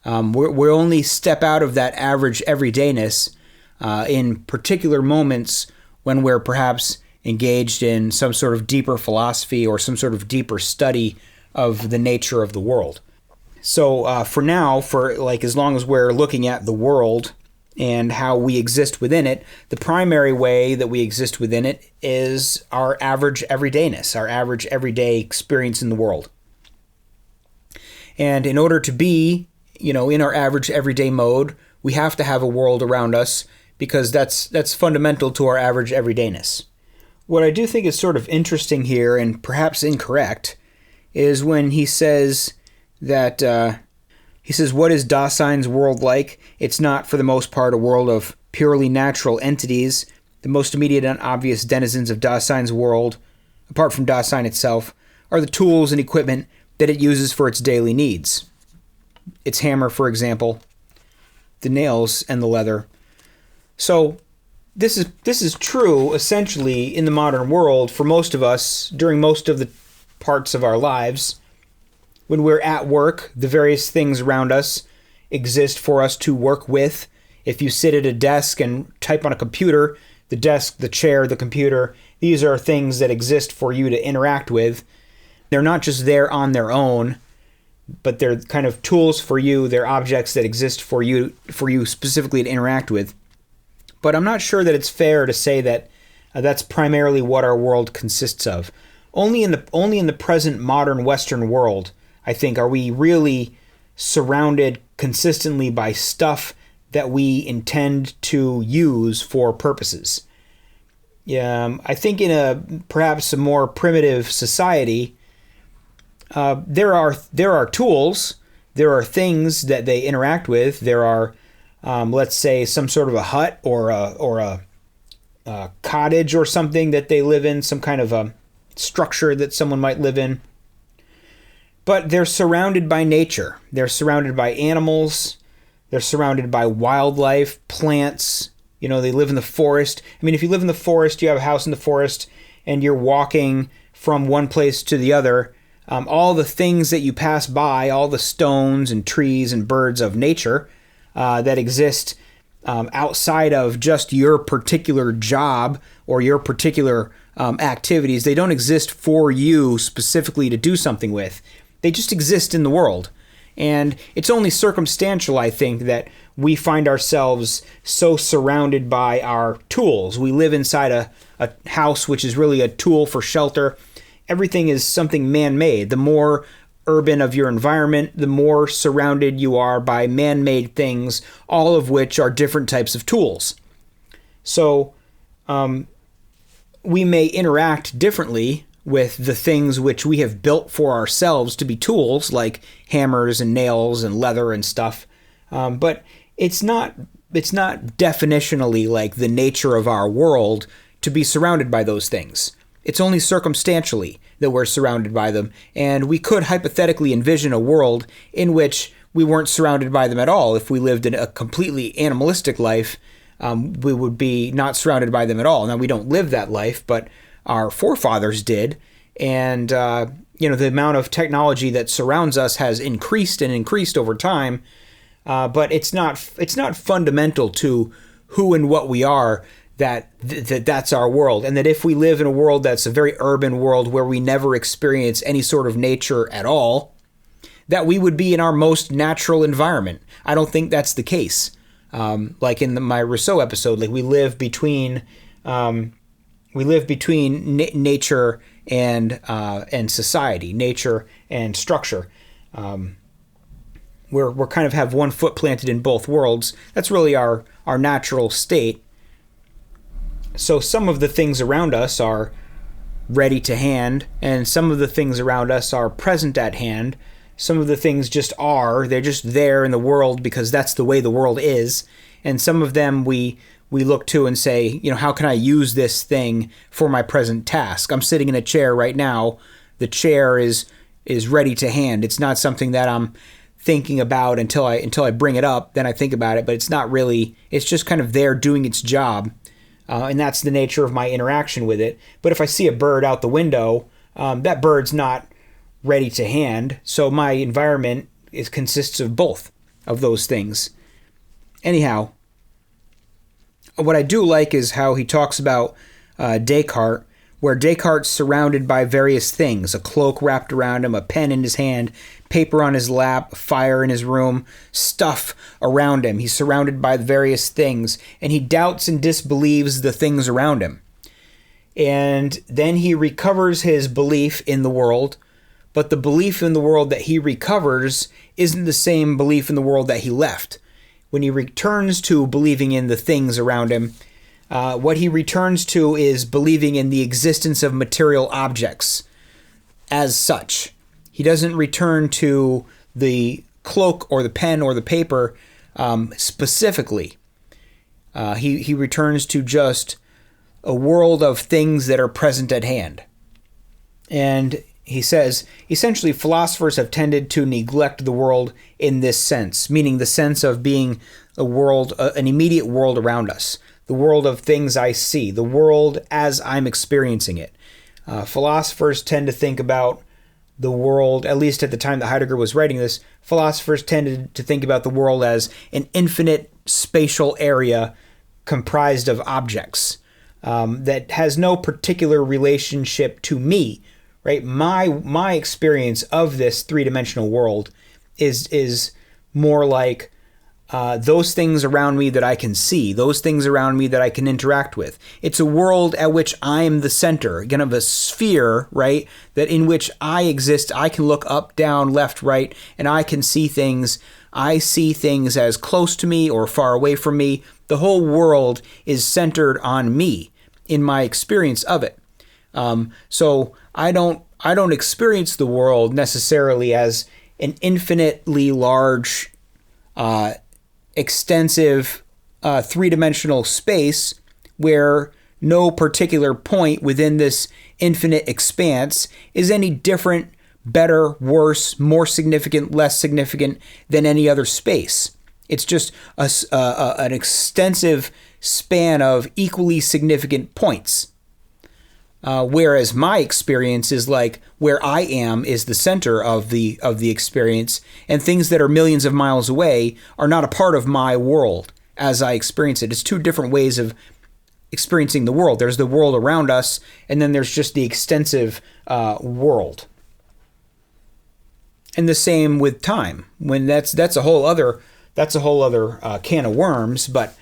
We only step out of that average everydayness in particular moments when we're perhaps engaged in some sort of deeper philosophy or some sort of deeper study of the nature of the world. So for now, for like as long as we're looking at the world and how we exist within it, the primary way that we exist within it is our average everydayness, our average everyday experience in the world. And in order to be, in our average everyday mode, we have to have a world around us because that's fundamental to our average everydayness. What I do think is sort of interesting here, and perhaps incorrect, is when he says that, what is Dasein's world like? It's not, for the most part, a world of purely natural entities. The most immediate and obvious denizens of Dasein's world, apart from Dasein itself, are the tools and equipment that it uses for its daily needs. Its hammer, for example, the nails and the leather. So this is true, essentially, in the modern world for most of us during most of the parts of our lives. When we're at work, the various things around us exist for us to work with. If you sit at a desk and type on a computer, the desk, the chair, the computer, these are things that exist for you to interact with. They're not just there on their own, but they're kind of tools for you. They're objects that exist for you specifically to interact with. But I'm not sure that it's fair to say that that's primarily what our world consists of. Only in the present modern Western world, I think, are we really surrounded consistently by stuff that we intend to use for purposes. I think in perhaps a more primitive society, there are tools, there are things that they interact with. There are, let's say, some sort of a hut or a cottage or something that they live in, some kind of a structure that someone might live in. But they're surrounded by nature. They're surrounded by animals. They're surrounded by wildlife, plants. They live in the forest. I mean, if you live in the forest, you have a house in the forest, and you're walking from one place to the other. All the things that you pass by, all the stones and trees and birds of nature that exist outside of just your particular job or your particular activities, they don't exist for you specifically to do something with. They just exist in the world. And it's only circumstantial, I think, that we find ourselves so surrounded by our tools. We live inside a house, which is really a tool for shelter. Everything is something man-made. The more urban of your environment, the more surrounded you are by man-made things, all of which are different types of tools. So we may interact differently with the things which we have built for ourselves to be tools, like hammers and nails and leather and stuff. But it's not definitionally like the nature of our world to be surrounded by those things. It's only circumstantially that we're surrounded by them, and we could hypothetically envision a world in which we weren't surrounded by them at all. If we lived in a completely animalistic life, we would be not surrounded by them at all. Now, we don't live that life, but our forefathers did, and the amount of technology that surrounds us has increased and increased over time. But it's not fundamental to who and what we are that's our world, and that if we live in a world that's a very urban world where we never experience any sort of nature at all, that we would be in our most natural environment. I don't think that's the case. Like in my Rousseau episode, like we live between nature and society, nature and structure. We're kind of have one foot planted in both worlds. That's really our natural state. So some of the things around us are ready to hand, and some of the things around us are present at hand. Some of the things just are. They're just there in the world because that's the way the world is. And some of them we look to and say, how can I use this thing for my present task? I'm sitting in a chair right now. The chair is ready to hand. It's not something that I'm thinking about until I bring it up. Then I think about it, but it's not really. It's just kind of there doing its job. And that's the nature of my interaction with it. But if I see a bird out the window, that bird's not ready to hand. So my environment consists of both of those things. Anyhow, what I do like is how he talks about Descartes, where Descartes' surrounded by various things: a cloak wrapped around him, a pen in his hand, paper on his lap, fire in his room, stuff around him. He's surrounded by various things, and he doubts and disbelieves the things around him. And then he recovers his belief in the world, but the belief in the world that he recovers isn't the same belief in the world that he left. When he returns to believing in the things around him, what he returns to is believing in the existence of material objects as such. He doesn't return to the cloak or the pen or the paper specifically. He returns to just a world of things that are present at hand. And he says, essentially, philosophers have tended to neglect the world in this sense, meaning the sense of being a world, an immediate world around us, the world of things I see, the world as I'm experiencing it. Philosophers tend to think about the world, at least at the time that Heidegger was writing this, philosophers tended to think about the world as an infinite spatial area comprised of objects that has no particular relationship to me, right? My experience of this three-dimensional world is more like those things around me that I can see, those things around me that I can interact with. It's a world at which I am the center, again, of a sphere, right? That in which I exist, I can look up, down, left, right, and I can see things. I see things as close to me or far away from me. The whole world is centered on me in my experience of it. So I don't experience the world necessarily as an infinitely large, extensive, three-dimensional space where no particular point within this infinite expanse is any different, better, worse, more significant, less significant than any other space. It's just an extensive span of equally significant points. Whereas my experience is like where I am is the center of the experience, and things that are millions of miles away are not a part of my world as I experience it. It's two different ways of experiencing the world. There's the world around us, and then there's just the extensive world. And the same with time. When that's a whole other can of worms. But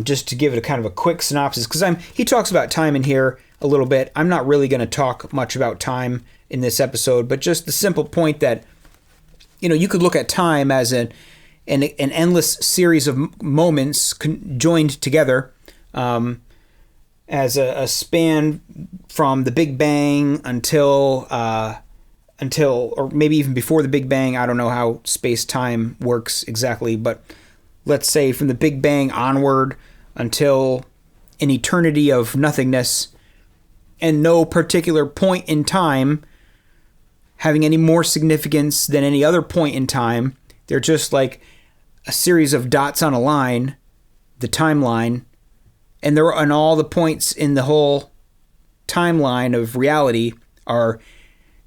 just to give it a kind of a quick synopsis, because he talks about time in here a little bit. I'm not really going to talk much about time in this episode, but just the simple point that, you could look at time as an endless series of moments joined together, a span from the Big Bang until or maybe even before the Big Bang. I don't know how space-time works exactly, but let's say from the Big Bang onward until an eternity of nothingness, and no particular point in time having any more significance than any other point in time. They're just like a series of dots on a line, the timeline, and all the points in the whole timeline of reality are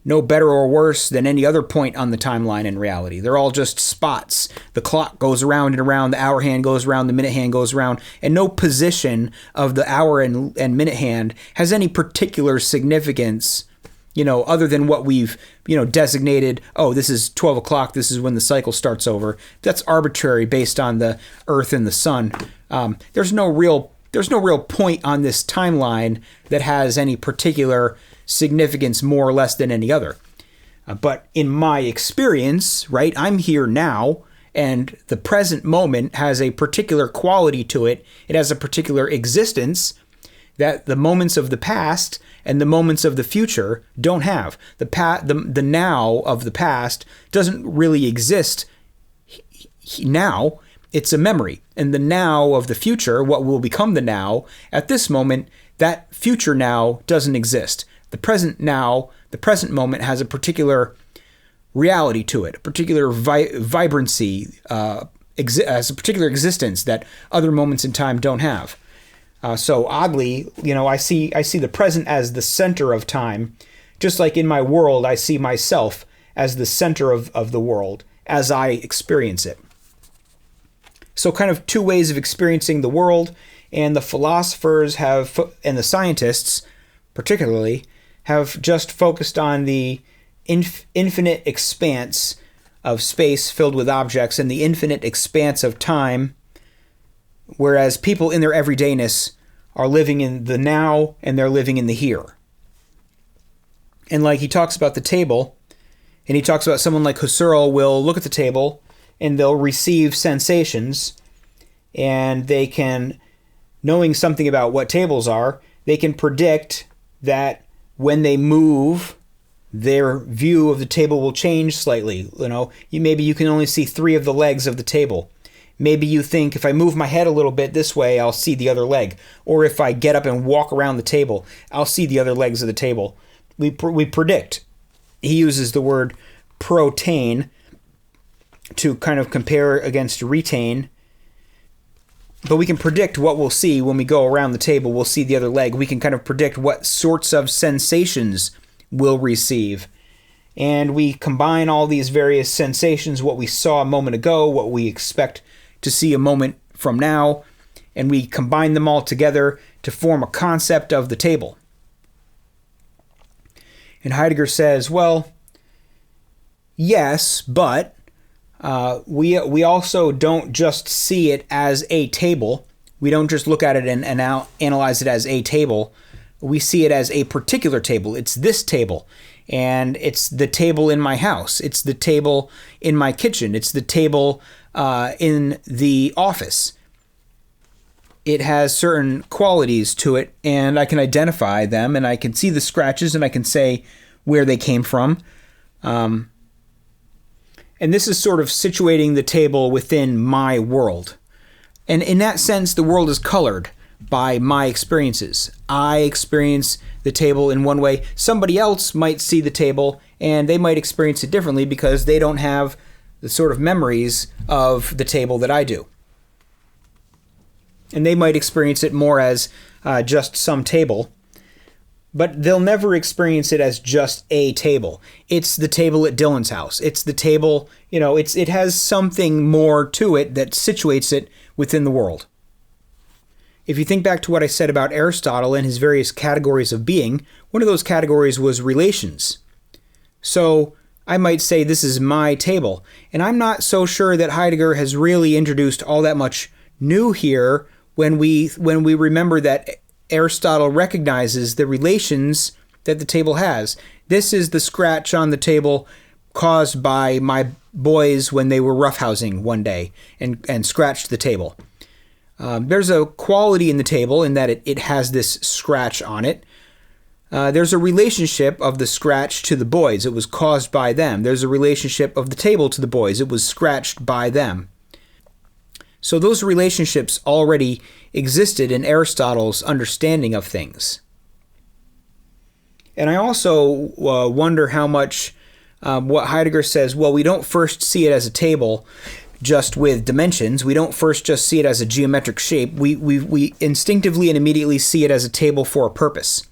no better or worse than any other point on the timeline in reality. They're all just spots. The clock goes around and around, the hour hand goes around, the minute hand goes around, and no position of the hour and minute hand has any particular significance, other than what we've, designated. Oh, this is 12 o'clock, this is when the cycle starts over. That's arbitrary based on the Earth and the sun. There's no real point on this timeline that has any particular significance more or less than any other. But in my experience, right, I'm here now, and the present moment has a particular quality to it. It has a particular existence that the moments of the past and the moments of the future don't have. The now of the past doesn't really exist now. It's a memory. And the now of the future, what will become the now, at this moment, that future now doesn't exist. The present now, the present moment has a particular reality to it, a particular vibrancy, has a particular existence that other moments in time don't have. So oddly, I see the present as the center of time, just like in my world, I see myself as the center of the world as I experience it. So kind of two ways of experiencing the world, and the philosophers and the scientists particularly, have just focused on the infinite expanse of space filled with objects and the infinite expanse of time, whereas people in their everydayness are living in the now and they're living in the here. And like he talks about the table, and he talks about someone like Husserl will look at the table and they'll receive sensations, and they can, knowing something about what tables are, they can predict that when they move, their view of the table will change slightly. Maybe you can only see 3 of the legs of the table. Maybe you think, if I move my head a little bit this way, I'll see the other leg. Or if I get up and walk around the table, I'll see the other legs of the table. We predict. He uses the word protain to kind of compare against retain. But we can predict what we'll see when we go around the table. We'll see the other leg. We can kind of predict what sorts of sensations we'll receive. And we combine all these various sensations, what we saw a moment ago, what we expect to see a moment from now, and we combine them all together to form a concept of the table. And Heidegger says, well, yes, but we also don't just see it as a table. We don't just look at it and analyze it as a table. We see it as a particular table. It's this table. And it's the table in my house. It's the table in my kitchen. It's the table in the office. It has certain qualities to it, and I can identify them, and I can see the scratches, and I can say where they came from. And this is sort of situating the table within my world. And in that sense, the world is colored by my experiences. I experience the table in one way. Somebody else might see the table and they might experience it differently because they don't have the sort of memories of the table that I do. And they might experience it more as just some table, but they'll never experience it as just a table. It's the table at Dylan's house. It's the table, it has something more to it that situates it within the world. If you think back to what I said about Aristotle and his various categories of being, one of those categories was relations. So I might say this is my table, and I'm not so sure that Heidegger has really introduced all that much new here when we remember that Aristotle recognizes the relations that the table has. This is the scratch on the table caused by my boys when they were roughhousing one day and scratched the table. There's a quality in the table in that it has this scratch on it. There's a relationship of the scratch to the boys. It was caused by them. There's a relationship of the table to the boys. It was scratched by them. So those relationships already existed in Aristotle's understanding of things. And I also wonder how much what Heidegger says, well, we don't first see it as a table just with dimensions. We don't first just see it as a geometric shape. We instinctively and immediately see it as a table for a purpose.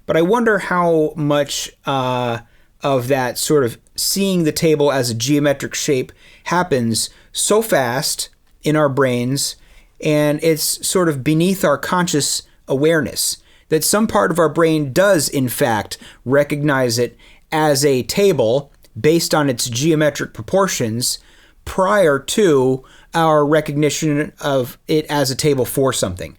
But I wonder how much of that sort of seeing the table as a geometric shape happens so fast in our brains, and it's sort of beneath our conscious awareness, that some part of our brain does, in fact, recognize it as a table based on its geometric proportions prior to our recognition of it as a table for something.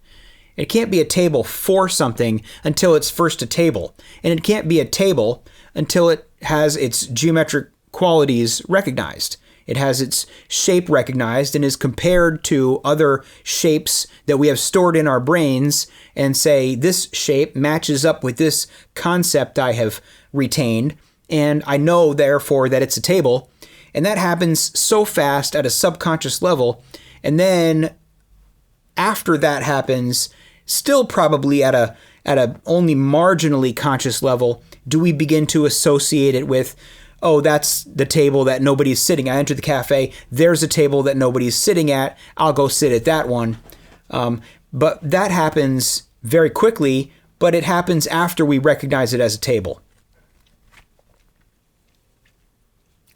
It can't be a table for something until it's first a table. And it can't be a table until it has its geometric qualities recognized. It has its shape recognized and is compared to other shapes that we have stored in our brains and say, this shape matches up with this concept I have retained, and I know, therefore, that it's a table. And that happens so fast at a subconscious level. And then after that happens, still probably at a only marginally conscious level, do we begin to associate it with, oh, that's the table that nobody's sitting at. I enter the cafe, there's a table that nobody's sitting at, I'll go sit at that one. But that happens very quickly, but it happens after we recognize it as a table.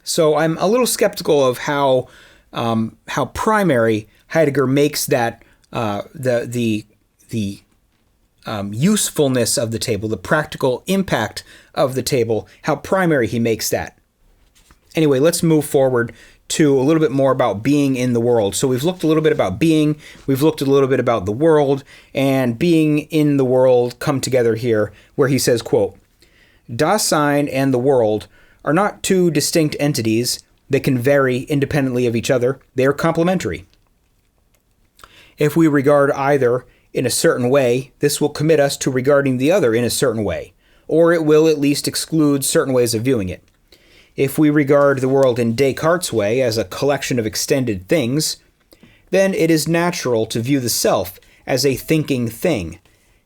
So I'm a little skeptical of how primary Heidegger makes that the usefulness of the table, the practical impact of the table, how primary he makes that. Anyway, let's move forward to a little bit more about being in the world. So we've looked a little bit about being, we've looked a little bit about the world, and being in the world come together here, where he says, quote, Dasein and the world are not two distinct entities that can vary independently of each other. They are complementary. If we regard either in a certain way, this will commit us to regarding the other in a certain way, or it will at least exclude certain ways of viewing it. If we regard the world in Descartes' way as a collection of extended things, then it is natural to view the self as a thinking thing.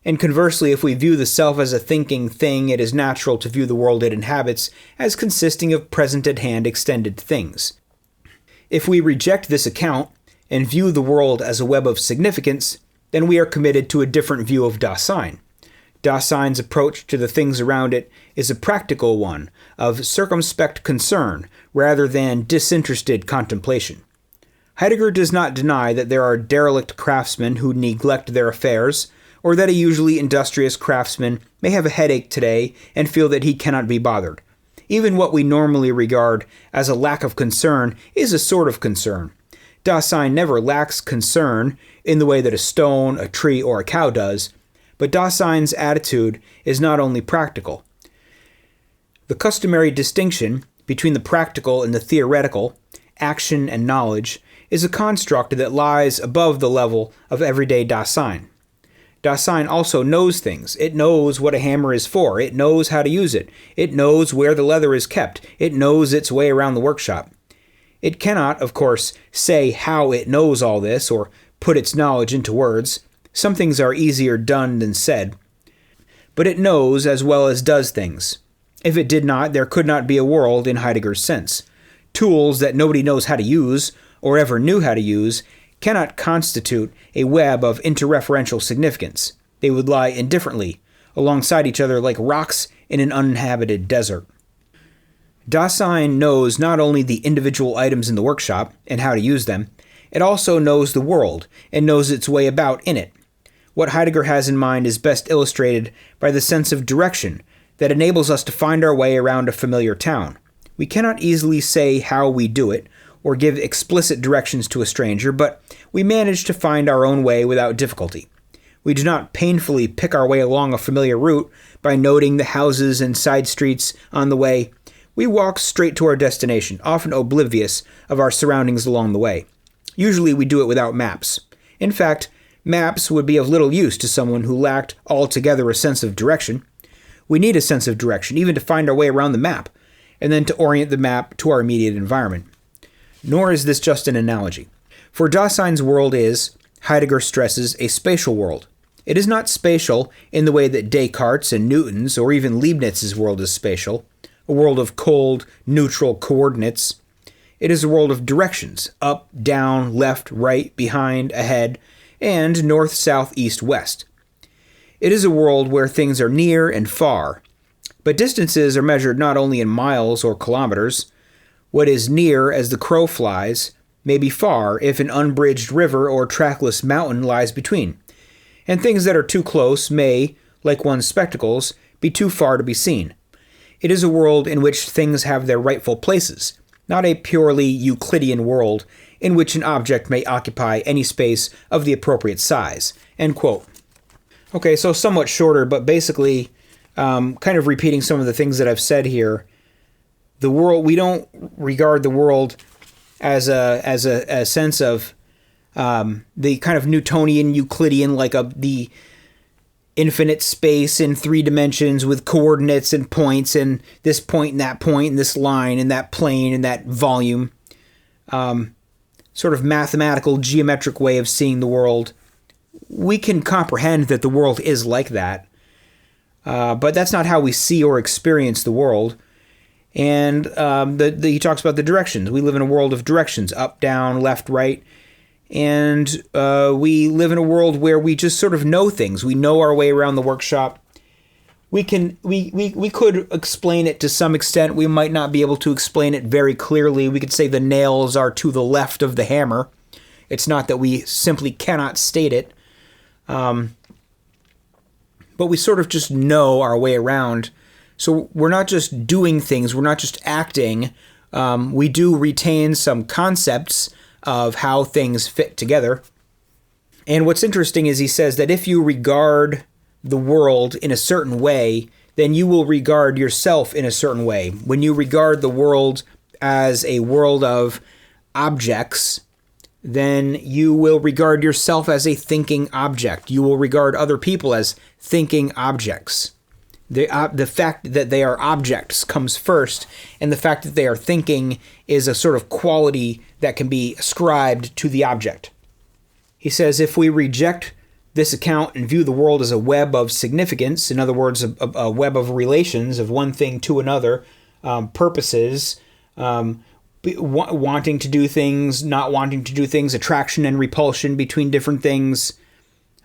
And conversely, if we view the self as a thinking thing, it is natural to view the world it inhabits as consisting of present-at-hand extended things. If we reject this account and view the world as a web of significance, then we are committed to a different view of Dasein. Dasein's approach to the things around it is a practical one, of circumspect concern rather than disinterested contemplation. Heidegger does not deny that there are derelict craftsmen who neglect their affairs, or that a usually industrious craftsman may have a headache today and feel that he cannot be bothered. Even what we normally regard as a lack of concern is a sort of concern. Dasein never lacks concern in the way that a stone, a tree, or a cow does, but Dasein's attitude is not only practical. The customary distinction between the practical and the theoretical, action and knowledge, is a construct that lies above the level of everyday Dasein. Dasein also knows things. It knows what a hammer is for. It knows how to use it. It knows where the leather is kept. It knows its way around the workshop. It cannot, of course, say how it knows all this or put its knowledge into words. Some things are easier done than said. But it knows as well as does things. If it did not, there could not be a world in Heidegger's sense. Tools that nobody knows how to use, or ever knew how to use, cannot constitute a web of interreferential significance. They would lie indifferently, alongside each other like rocks in an uninhabited desert. Dasein knows not only the individual items in the workshop and how to use them, it also knows the world and knows its way about in it. What Heidegger has in mind is best illustrated by the sense of direction that enables us to find our way around a familiar town. We cannot easily say how we do it, or give explicit directions to a stranger, but we manage to find our own way without difficulty. We do not painfully pick our way along a familiar route by noting the houses and side streets on the way. We walk straight to our destination, often oblivious of our surroundings along the way. Usually we do it without maps. In fact, Maps would be of little use to someone who lacked altogether a sense of direction. We need a sense of direction, even to find our way around the map, and then to orient the map to our immediate environment. Nor is this just an analogy. For Dasein's world is, Heidegger stresses, a spatial world. It is not spatial in the way that Descartes' and Newton's or even Leibniz's world is spatial, a world of cold, neutral coordinates. It is a world of directions, up, down, left, right, behind, ahead, and north, south, east, west. It is a world where things are near and far, but distances are measured not only in miles or kilometers. What is near as the crow flies may be far if an unbridged river or trackless mountain lies between, and things that are too close may, like one's spectacles, be too far to be seen. It is a world in which things have their rightful places, not a purely Euclidean world in which an object may occupy any space of the appropriate size." End quote. Okay, so somewhat shorter, but basically kind of repeating some of the things that I've said here. The world, we don't regard the world as a sense of the kind of Newtonian, Euclidean, like the infinite space in 3 dimensions with coordinates and points and this point and that point and this line and that plane and that volume. Sort of mathematical, geometric way of seeing the world. We can comprehend that the world is like that, but that's not how we see or experience the world. And he talks about the directions. We live in a world of directions, up, down, left, right. And we live in a world where we just sort of know things. We know our way around the workshop. We could explain it to some extent. We might not be able to explain it very clearly. We could say the nails are to the left of the hammer. It's not that we simply cannot state it. But we sort of just know our way around. So we're not just doing things, we're not just acting. We do retain some concepts of how things fit together. And what's interesting is he says that if you regard the world in a certain way, then you will regard yourself in a certain way. When you regard the world as a world of objects, then you will regard yourself as a thinking object. You will regard other people as thinking objects. The fact that they are objects comes first, and the fact that they are thinking is a sort of quality that can be ascribed to the object. He says, if we reject this account and view the world as a web of significance, in other words, a web of relations of one thing to another, purposes, wanting to do things, not wanting to do things, attraction and repulsion between different things,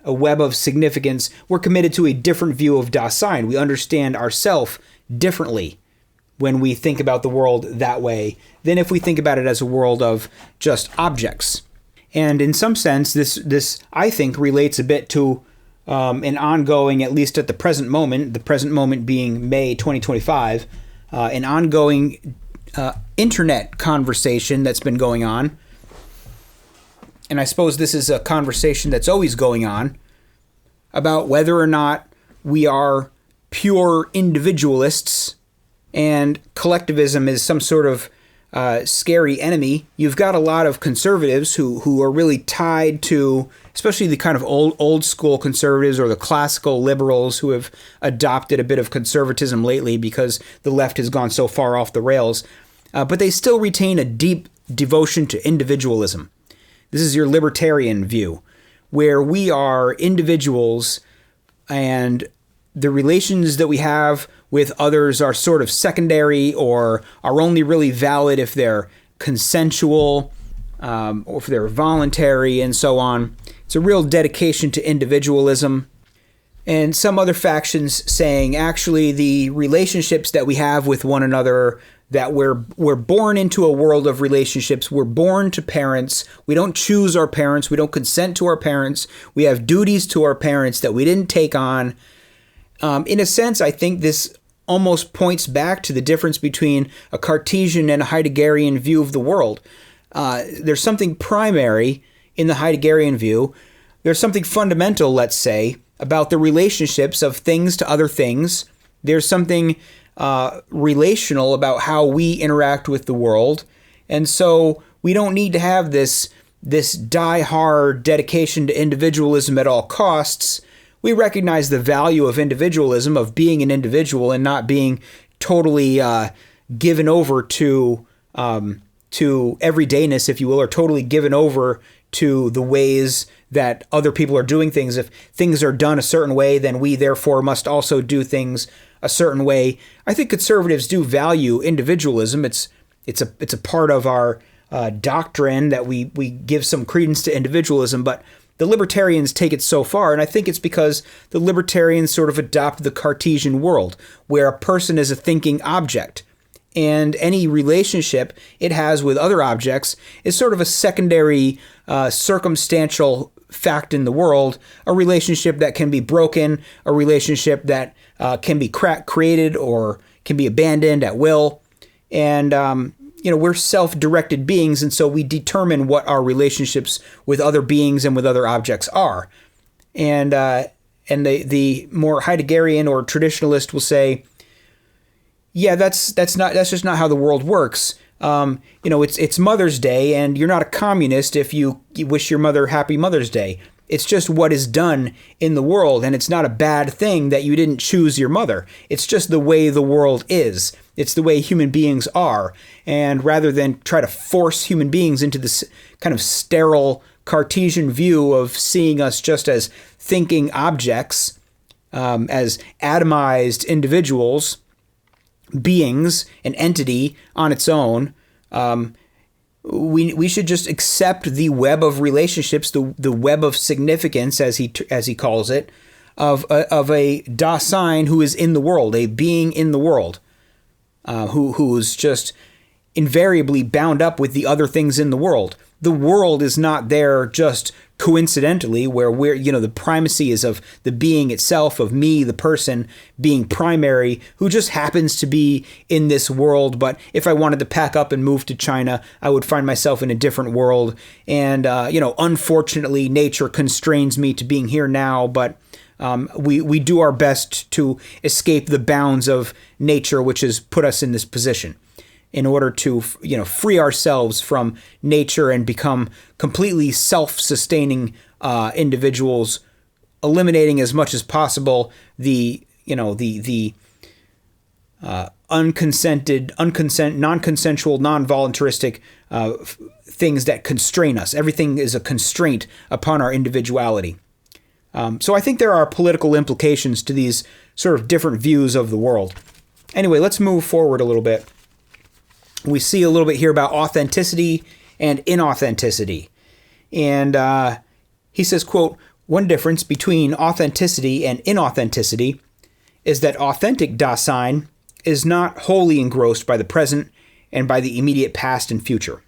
a web of significance, we're committed to a different view of Dasein. We understand ourselves differently when we think about the world that way than if we think about it as a world of just objects. And in some sense, this I think relates a bit to an ongoing, at least at the present moment being May 2025, an ongoing internet conversation that's been going on. And I suppose this is a conversation that's always going on about whether or not we are pure individualists and collectivism is some sort of scary enemy. You've got a lot of conservatives who are really tied to, especially the kind of old school conservatives or the classical liberals who have adopted a bit of conservatism lately because the left has gone so far off the rails. But they still retain a deep devotion to individualism. This is your libertarian view, where we are individuals and the relations that we have with others are sort of secondary or are only really valid if they're consensual or if they're voluntary and so on. It's a real dedication to individualism. And some other factions saying actually the relationships that we have with one another, that we're born into a world of relationships. We're born to parents. We don't choose our parents. We don't consent to our parents. We have duties to our parents that we didn't take on. In a sense, I think this almost points back to the difference between a Cartesian and a Heideggerian view of the world. There's something primary in the Heideggerian view. There's something fundamental, let's say, about the relationships of things to other things. There's something relational about how we interact with the world. And so we don't need to have this this die-hard dedication to individualism at all costs, we recognize the value of individualism, of being an individual and not being totally given over to everydayness, if you will, or totally given over to the ways that other people are doing things. If things are done a certain way, then we therefore must also do things a certain way. I think conservatives do value individualism. It's a part of our doctrine that we give some credence to individualism, but the libertarians take it so far, and I think it's because the libertarians sort of adopt the Cartesian world, where a person is a thinking object, and any relationship it has with other objects is sort of a secondary, circumstantial fact in the world, a relationship that can be broken, a relationship that can be created or can be abandoned at will, and we're self-directed beings, and so we determine what our relationships with other beings and with other objects are. And the more Heideggerian or traditionalist will say, yeah, that's just not how the world works. It's Mother's Day, and you're not a communist if you wish your mother Happy Mother's Day. It's just what is done in the world, and it's not a bad thing that you didn't choose your mother. It's just the way the world is. It's the way human beings are. And rather than try to force human beings into this kind of sterile Cartesian view of seeing us just as thinking objects, as atomized individuals, beings, an entity on its own, we should just accept the web of relationships, the web of significance, as he calls it, of a Dasein who is in the world, a being in the world, who's just invariably bound up with the other things in the world. The world is not there just coincidentally, where the primacy is of the being itself, of me, the person, being primary, who just happens to be in this world. But if I wanted to pack up and move to China, I would find myself in a different world. And, unfortunately, nature constrains me to being here now, but we do our best to escape the bounds of nature, which has put us in this position, in order to, free ourselves from nature and become completely self-sustaining individuals, eliminating as much as possible the non-consensual, non-voluntaristic things that constrain us. Everything is a constraint upon our individuality. So I think there are political implications to these sort of different views of the world. Anyway, let's move forward a little bit. We see a little bit here about authenticity and inauthenticity. And he says, quote, "One difference between authenticity and inauthenticity is that authentic Dasein is not wholly engrossed by the present and by the immediate past and future.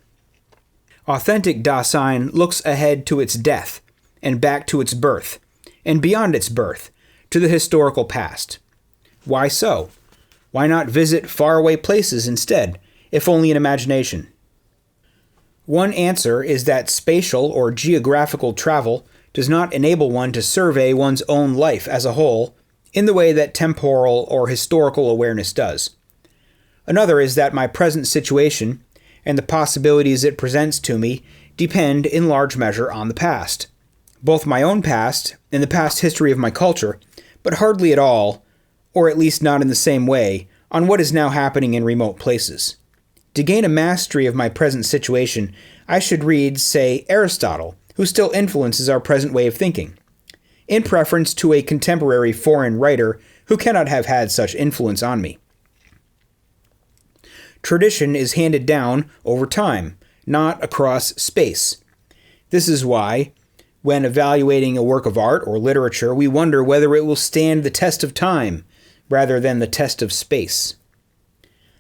Authentic Dasein looks ahead to its death and back to its birth, and beyond its birth, to the historical past. Why so? Why not visit faraway places instead, if only in imagination? One answer is that spatial or geographical travel does not enable one to survey one's own life as a whole in the way that temporal or historical awareness does. Another is that my present situation and the possibilities it presents to me depend in large measure on the past, both my own past and the past history of my culture, but hardly at all, or at least not in the same way, on what is now happening in remote places. To gain a mastery of my present situation, I should read, say, Aristotle, who still influences our present way of thinking, in preference to a contemporary foreign writer who cannot have had such influence on me. Tradition is handed down over time, not across space. This is why, when evaluating a work of art or literature, we wonder whether it will stand the test of time rather than the test of space.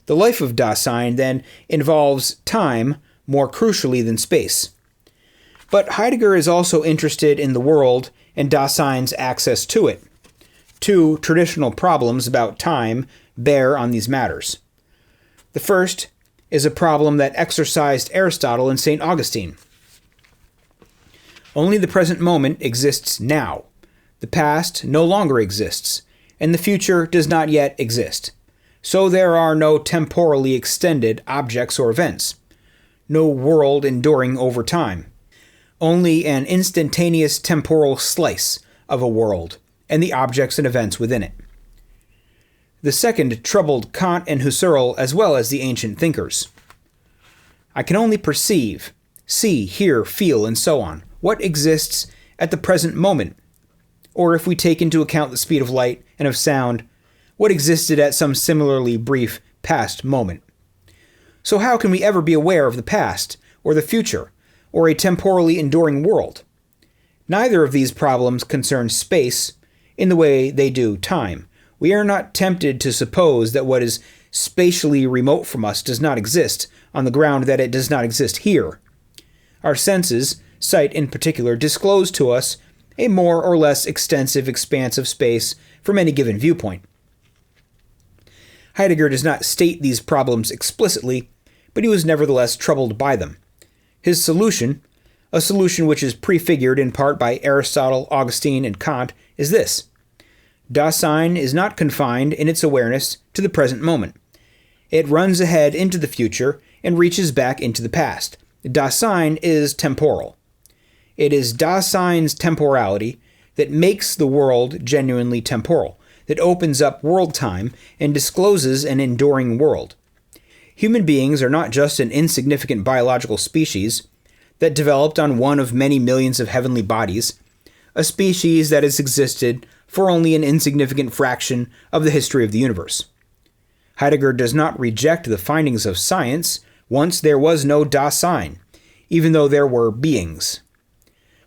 The life of Dasein, then, involves time more crucially than space. But Heidegger is also interested in the world and Dasein's access to it. Two traditional problems about time bear on these matters. The first is a problem that exercised Aristotle and St. Augustine. Only the present moment exists now. The past no longer exists, and the future does not yet exist. So there are no temporally extended objects or events, no world enduring over time. only an instantaneous temporal slice of a world and the objects and events within it. The second troubled Kant and Husserl as well as the ancient thinkers. I can only perceive, see, hear, feel, and so on, what exists at the present moment, or if we take into account the speed of light and of sound, what existed at some similarly brief past moment. So how can we ever be aware of the past, or the future, or a temporally enduring world? Neither of these problems concern space in the way they do time. We are not tempted to suppose that what is spatially remote from us does not exist, on the ground that it does not exist here. Our senses, sight in particular, disclose to us a more or less extensive expanse of space from any given viewpoint. Heidegger does not state these problems explicitly, but he was nevertheless troubled by them. His solution, a solution which is prefigured in part by Aristotle, Augustine, and Kant, is this. Dasein is not confined in its awareness to the present moment. It runs ahead into the future and reaches back into the past. Dasein is temporal. It is Dasein's temporality that makes the world genuinely temporal, that opens up world time and discloses an enduring world. Human beings are not just an insignificant biological species that developed on one of many millions of heavenly bodies, a species that has existed for only an insignificant fraction of the history of the universe. Heidegger does not reject the findings of science. Once there was no Dasein, even though there were beings.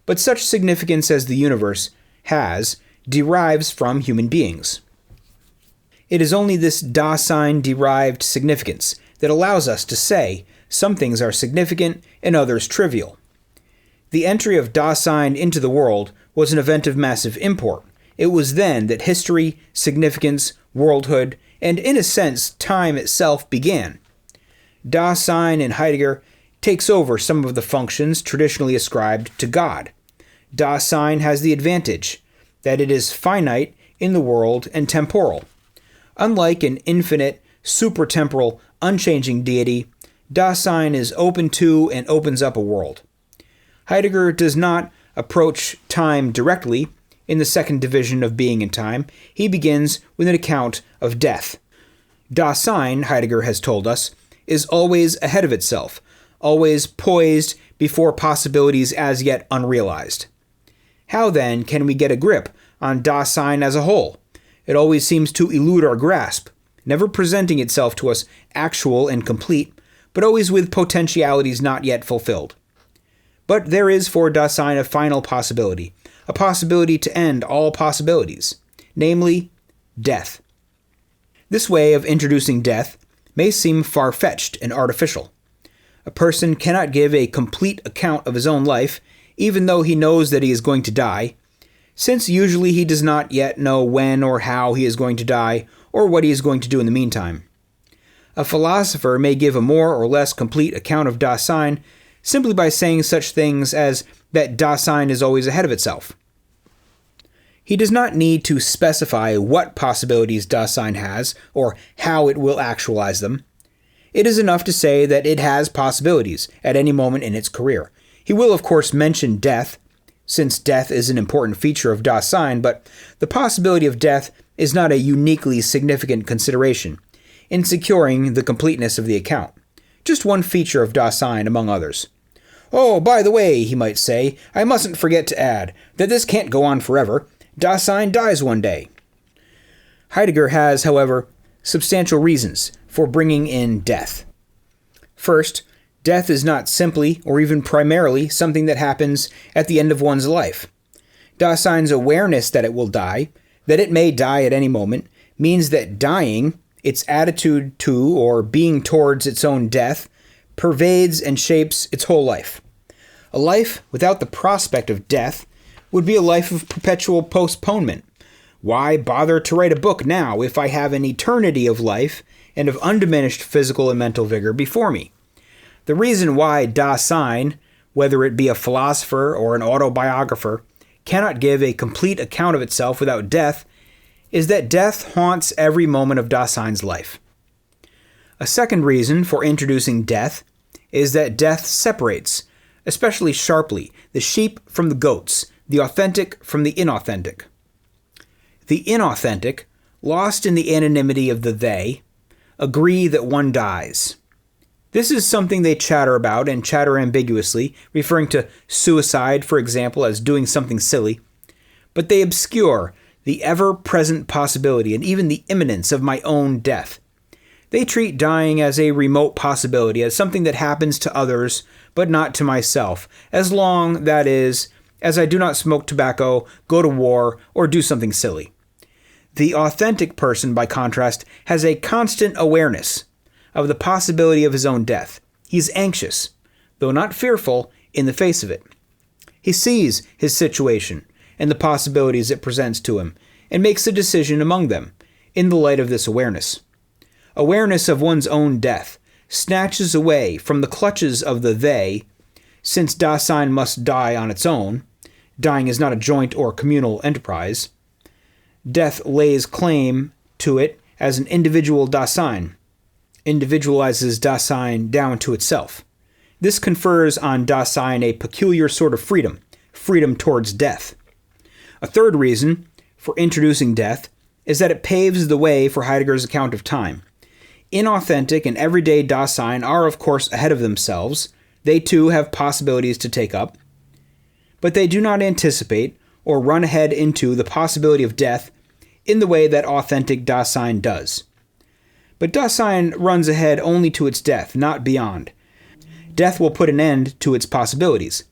But such significance as the universe has derives from human beings. It is only this Dasein-derived significance that allows us to say some things are significant and others trivial. The entry of Dasein into the world was an event of massive import. It was then that history, significance, worldhood, and in a sense, time itself began. Dasein in Heidegger takes over some of the functions traditionally ascribed to God. Dasein has the advantage that it is finite in the world and temporal. Unlike an infinite, supertemporal, unchanging deity, Dasein is open to and opens up a world. Heidegger does not approach time directly in the second division of being and time. He begins with an account of death. Dasein, Heidegger has told us, is always ahead of itself, always poised before possibilities as yet unrealized. How then can we get a grip on Dasein as a whole? It always seems to elude our grasp, never presenting itself to us actual and complete, but always with potentialities not yet fulfilled. But there is for Dasein a final possibility, a possibility to end all possibilities, namely, death. This way of introducing death may seem far-fetched and artificial. A person cannot give a complete account of his own life, even though he knows that he is going to die, since usually he does not yet know when or how he is going to die, or what he is going to do in the meantime. A philosopher may give a more or less complete account of Dasein simply by saying such things as that Dasein is always ahead of itself. He does not need to specify what possibilities Dasein has, or how it will actualize them. It is enough to say that it has possibilities at any moment in its career. He will, of course, mention death, since death is an important feature of Dasein, but the possibility of death is not a uniquely significant consideration in securing the completeness of the account. Just one feature of Dasein among others. Oh, by the way, he might say, I mustn't forget to add that this can't go on forever. Dasein dies one day. Heidegger has, however, substantial reasons for bringing in death. First, death is not simply or even primarily something that happens at the end of one's life. Dasein's awareness that it will die, that it may die at any moment, means that dying, its attitude to or being towards its own death, pervades and shapes its whole life. A life without the prospect of death would be a life of perpetual postponement. Why bother to write a book now if I have an eternity of life and of undiminished physical and mental vigor before me? The reason why Dasein, whether it be a philosopher or an autobiographer, cannot give a complete account of itself without death is that death haunts every moment of Dasein's life. A second reason for introducing death is that death separates, especially sharply, the sheep from the goats, the authentic from the inauthentic. The inauthentic, lost in the anonymity of the they, agree that one dies. This is something they chatter about and chatter ambiguously, referring to suicide, for example, as doing something silly. But they obscure the ever-present possibility and even the imminence of my own death. They treat dying as a remote possibility, as something that happens to others, but not to myself, as long, that is, as I do not smoke tobacco, go to war, or do something silly. The authentic person, by contrast, has a constant awareness of the possibility of his own death. He is anxious, though not fearful, in the face of it. He sees his situation and the possibilities it presents to him, and makes a decision among them, in the light of this awareness. Awareness of one's own death snatches away from the clutches of the they, since Dasein must die on its own. Dying is not a joint or communal enterprise. Death lays claim to it as an individual Dasein, individualizes Dasein down to itself. This confers on Dasein a peculiar sort of freedom towards death. A third reason for introducing death is that it paves the way for Heidegger's account of time. Inauthentic and everyday Dasein are, of course, ahead of themselves. They too have possibilities to take up, but they do not anticipate or run ahead into the possibility of death in the way that authentic Dasein does. But Dasein runs ahead only to its death, not beyond. Death will put an end to its possibilities.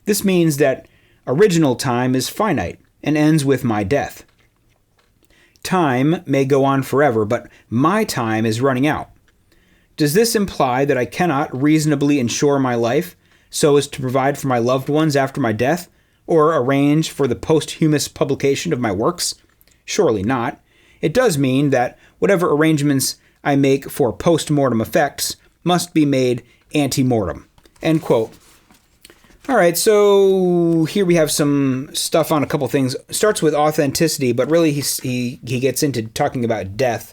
This means that original time is finite and ends with my death. Time may go on forever, but my time is running out. Does this imply that I cannot reasonably ensure my life so as to provide for my loved ones after my death, or arrange for the posthumous publication of my works? Surely not. It does mean that whatever arrangements I make for post-mortem effects must be made ante-mortem. End quote. All right, so here we have some stuff on a couple things. Starts with authenticity, but really he gets into talking about death.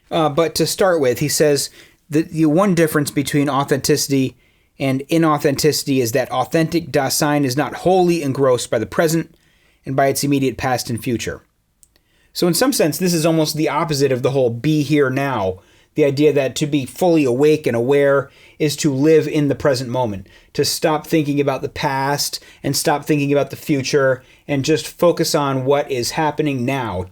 But to start with, he says that the one difference between authenticity and inauthenticity is that authentic Dasein is not wholly engrossed by the present and by its immediate past and future. So in some sense, this is almost the opposite of the whole be here now. The idea that to be fully awake and aware is to live in the present moment, to stop thinking about the past and stop thinking about the future and just focus on what is happening now.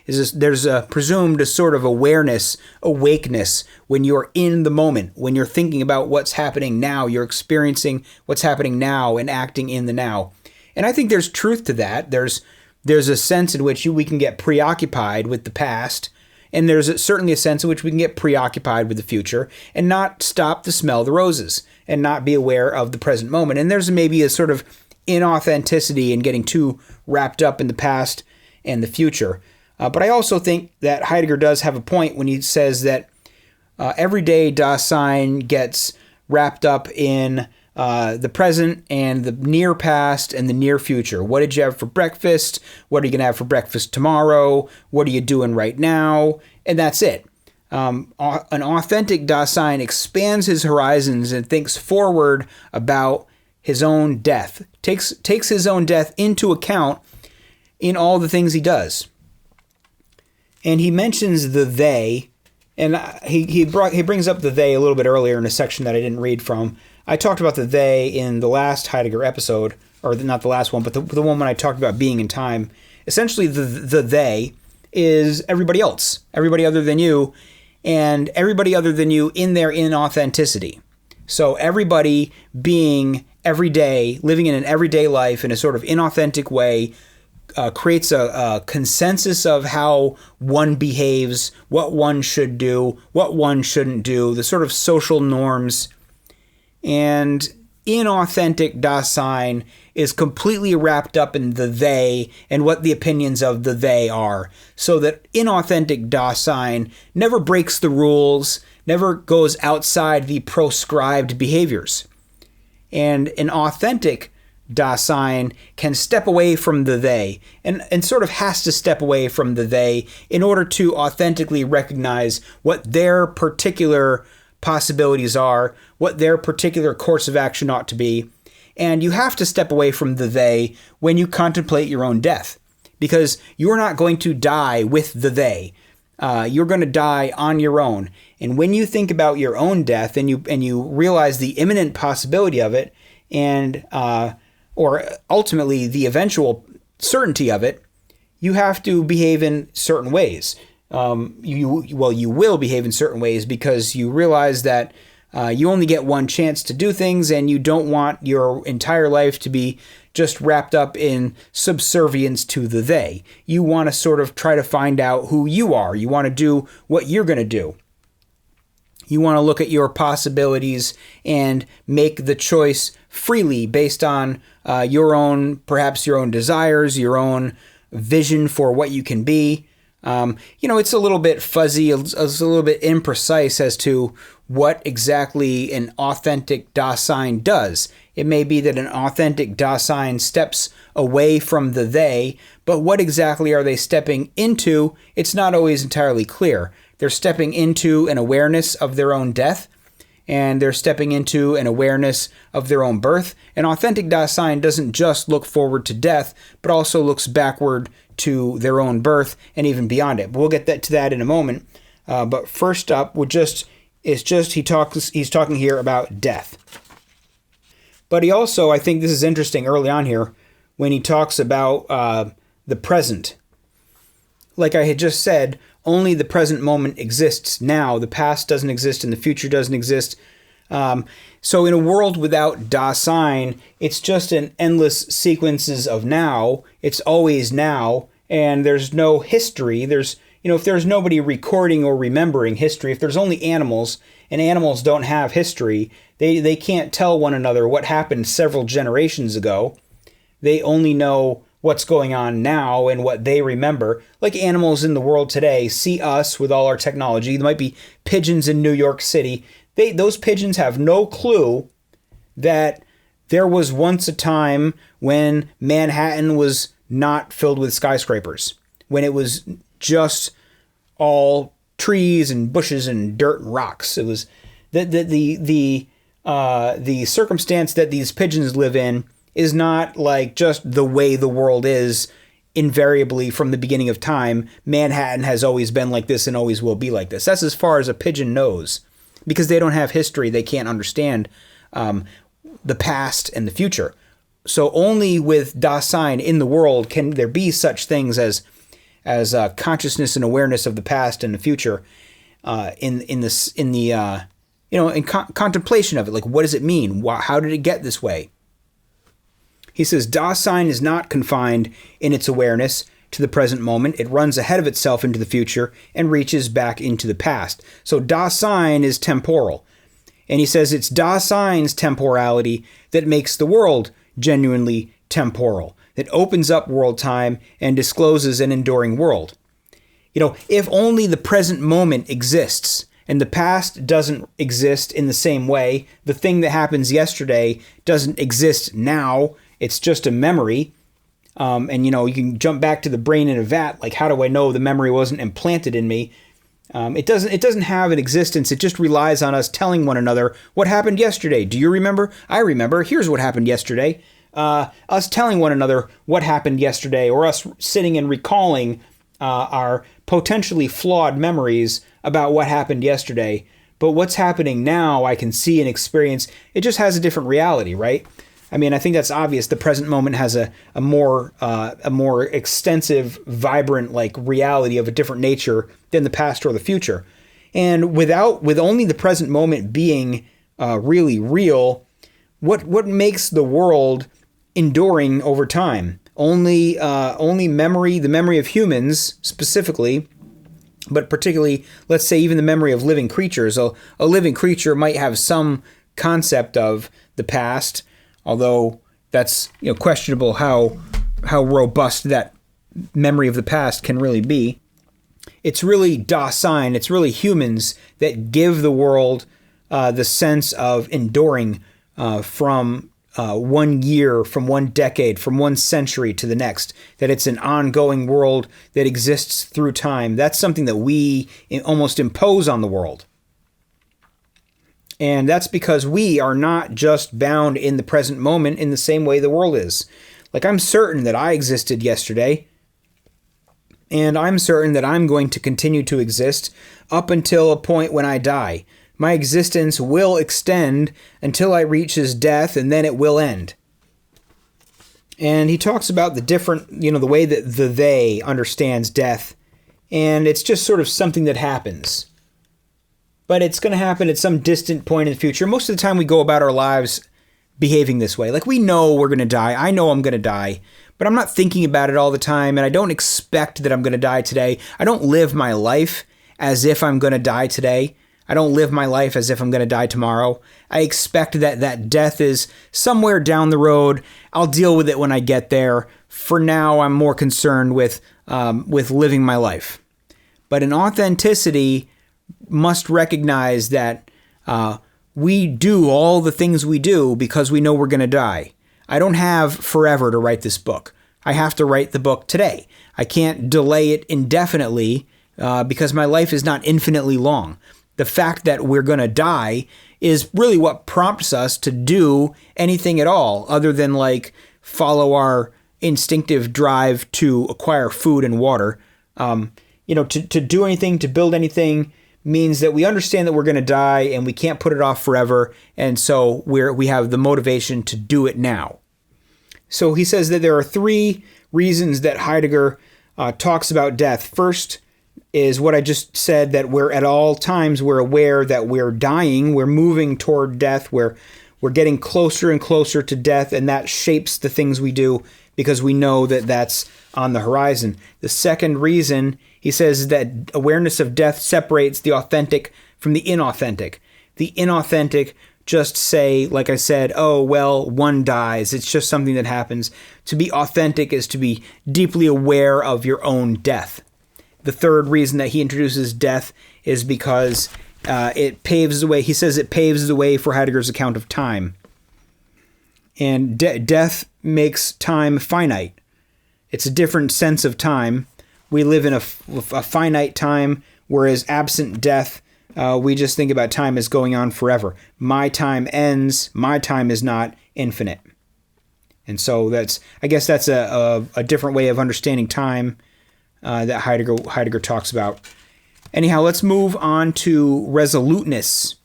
There's a presumed a sort of awareness, awakeness when you're in the moment, when you're thinking about what's happening now, you're experiencing what's happening now and acting in the now. And I think there's truth to that. There's a sense in which we can get preoccupied with the past, and there's certainly a sense in which we can get preoccupied with the future and not stop to smell the roses and not be aware of the present moment. And there's maybe a sort of inauthenticity in getting too wrapped up in the past and the future. But I also think that Heidegger does have a point when he says that everyday Dasein gets wrapped up in the present and the near past and the near future. What did you have for breakfast? What are you going to have for breakfast tomorrow? What are you doing right now? And that's it. An authentic Dasein expands his horizons and thinks forward about his own death, takes his own death into account in all the things he does. And he mentions the they, and he brings up the they a little bit earlier in a section that I didn't read from. I talked about the they in the last Heidegger episode, or not the last one, but the one when I talked about being in time. Essentially, the they is everybody else, everybody other than you, and everybody other than you in their inauthenticity. So everybody being every day, living in an everyday life in a sort of inauthentic way, creates a consensus of how one behaves, what one should do, what one shouldn't do, the sort of social norms. And inauthentic Dasein is completely wrapped up in the they and what the opinions of the they are. So that inauthentic Dasein never breaks the rules, never goes outside the proscribed behaviors. And an authentic Dasein can step away from the they and sort of has to step away from the they in order to authentically recognize what their particular possibilities are, what their particular course of action ought to be. And you have to step away from the they when you contemplate your own death, because you're not going to die with the they. You're going to die on your own. And when you think about your own death and you realize the imminent possibility of it, and or ultimately the eventual certainty of it, you have to behave in certain ways. You will behave in certain ways because you realize that you only get one chance to do things, and you don't want your entire life to be just wrapped up in subservience to the they. You want to sort of try to find out who you are. You want to do what you're going to do. You want to look at your possibilities and make the choice freely based on perhaps your own desires, your own vision for what you can be. It's a little bit fuzzy, it's a little bit imprecise as to what exactly an authentic Dasein does. It may be that an authentic Dasein steps away from the they, but what exactly are they stepping into? It's not always entirely clear. They're stepping into an awareness of their own death, and they're stepping into an awareness of their own birth. An authentic Dasein doesn't just look forward to death, but also looks backward to their own birth and even beyond it. But we'll get to that in a moment. But first up, he's talking here about death. But he also, I think this is interesting early on here, when he talks about the present. Like I had just said, only the present moment exists now. The past doesn't exist and the future doesn't exist. So in a world without Dasein, it's just an endless sequences of now. It's always now, and there's no history. If there's nobody recording or remembering history, if there's only animals, and animals don't have history, they can't tell one another what happened several generations ago. They only know what's going on now and what they remember. Like animals in the world today see us with all our technology. There might be pigeons in New York City. Those pigeons have no clue that there was once a time when Manhattan was not filled with skyscrapers, when it was just all trees and bushes and dirt and rocks. It was the circumstance that these pigeons live in is not like just the way the world is invariably from the beginning of time. Manhattan has always been like this and always will be like this. That's as far as a pigeon knows. Because they don't have history, they can't understand the past and the future. So only with Dasein in the world can there be such things as consciousness and awareness of the past and the future in contemplation of it. Like, what does it mean? How did it get this way? He says, Dasein is not confined in its awareness to the present moment. It runs ahead of itself into the future and reaches back into the past. So Dasein is temporal. And he says it's Dasein's temporality that makes the world genuinely temporal, that opens up world time and discloses an enduring world. If only the present moment exists and the past doesn't exist in the same way, the thing that happens yesterday doesn't exist now, it's just a memory. You can jump back to the brain in a vat. Like, how do I know the memory wasn't implanted in me? It doesn't have an existence. It just relies on us telling one another what happened yesterday. Do you remember? I remember. Here's what happened yesterday. Us telling one another what happened yesterday, or us sitting and recalling our potentially flawed memories about what happened yesterday. But what's happening now, I can see and experience. It just has a different reality, right? I mean, I think that's obvious. The present moment has a more extensive, vibrant, like reality of a different nature than the past or the future. And with only the present moment being really real, what makes the world enduring over time? Only memory, the memory of humans specifically, but particularly, let's say, even the memory of living creatures. A living creature might have some concept of the past, although that's questionable how robust that memory of the past can really be. It's really Dasein, it's really humans that give the world the sense of enduring from 1 year, from 1 decade, from 1 century to the next, that it's an ongoing world that exists through time. That's something that we almost impose on the world. And that's because we are not just bound in the present moment in the same way the world is. Like, I'm certain that I existed yesterday, and I'm certain that I'm going to continue to exist up until a point when I die. My existence will extend until I reach his death, and then it will end. And he talks about the different, the way that the they understands death, and it's just sort of something that happens. But it's going to happen at some distant point in the future. Most of the time we go about our lives behaving this way. Like, we know we're going to die. I know I'm going to die, but I'm not thinking about it all the time, and I don't expect that I'm going to die today. I don't live my life as if I'm going to die today. I don't live my life as if I'm going to die tomorrow. I expect that death is somewhere down the road. I'll deal with it when I get there. For now, I'm more concerned with living my life. But in authenticity, must recognize that we do all the things we do because we know we're going to die. I don't have forever to write this book. I have to write the book today. I can't delay it indefinitely because my life is not infinitely long. The fact that we're going to die is really what prompts us to do anything at all other than follow our instinctive drive to acquire food and water. To do anything, to build anything means that we understand that we're going to die and we can't put it off forever. And so we have the motivation to do it now. So he says that there are 3 reasons that Heidegger talks about death. First is what I just said, that we're at all times, we're aware that we're dying, we're moving toward death, we're getting closer and closer to death, and that shapes the things we do because we know that that's on the horizon. The second reason, he says, is that awareness of death separates the authentic from the inauthentic. The inauthentic just say, like I said, oh, well, one dies. It's just something that happens. To be authentic is to be deeply aware of your own death. The third reason that he introduces death is because it paves the way. He says it paves the way for Heidegger's account of time. And death makes time finite. It's a different sense of time. We live in a finite time, whereas absent death, we just think about time as going on forever. My time ends. My time is not infinite. And so I guess that's a different way of understanding time that Heidegger talks about. Anyhow, let's move on to resoluteness.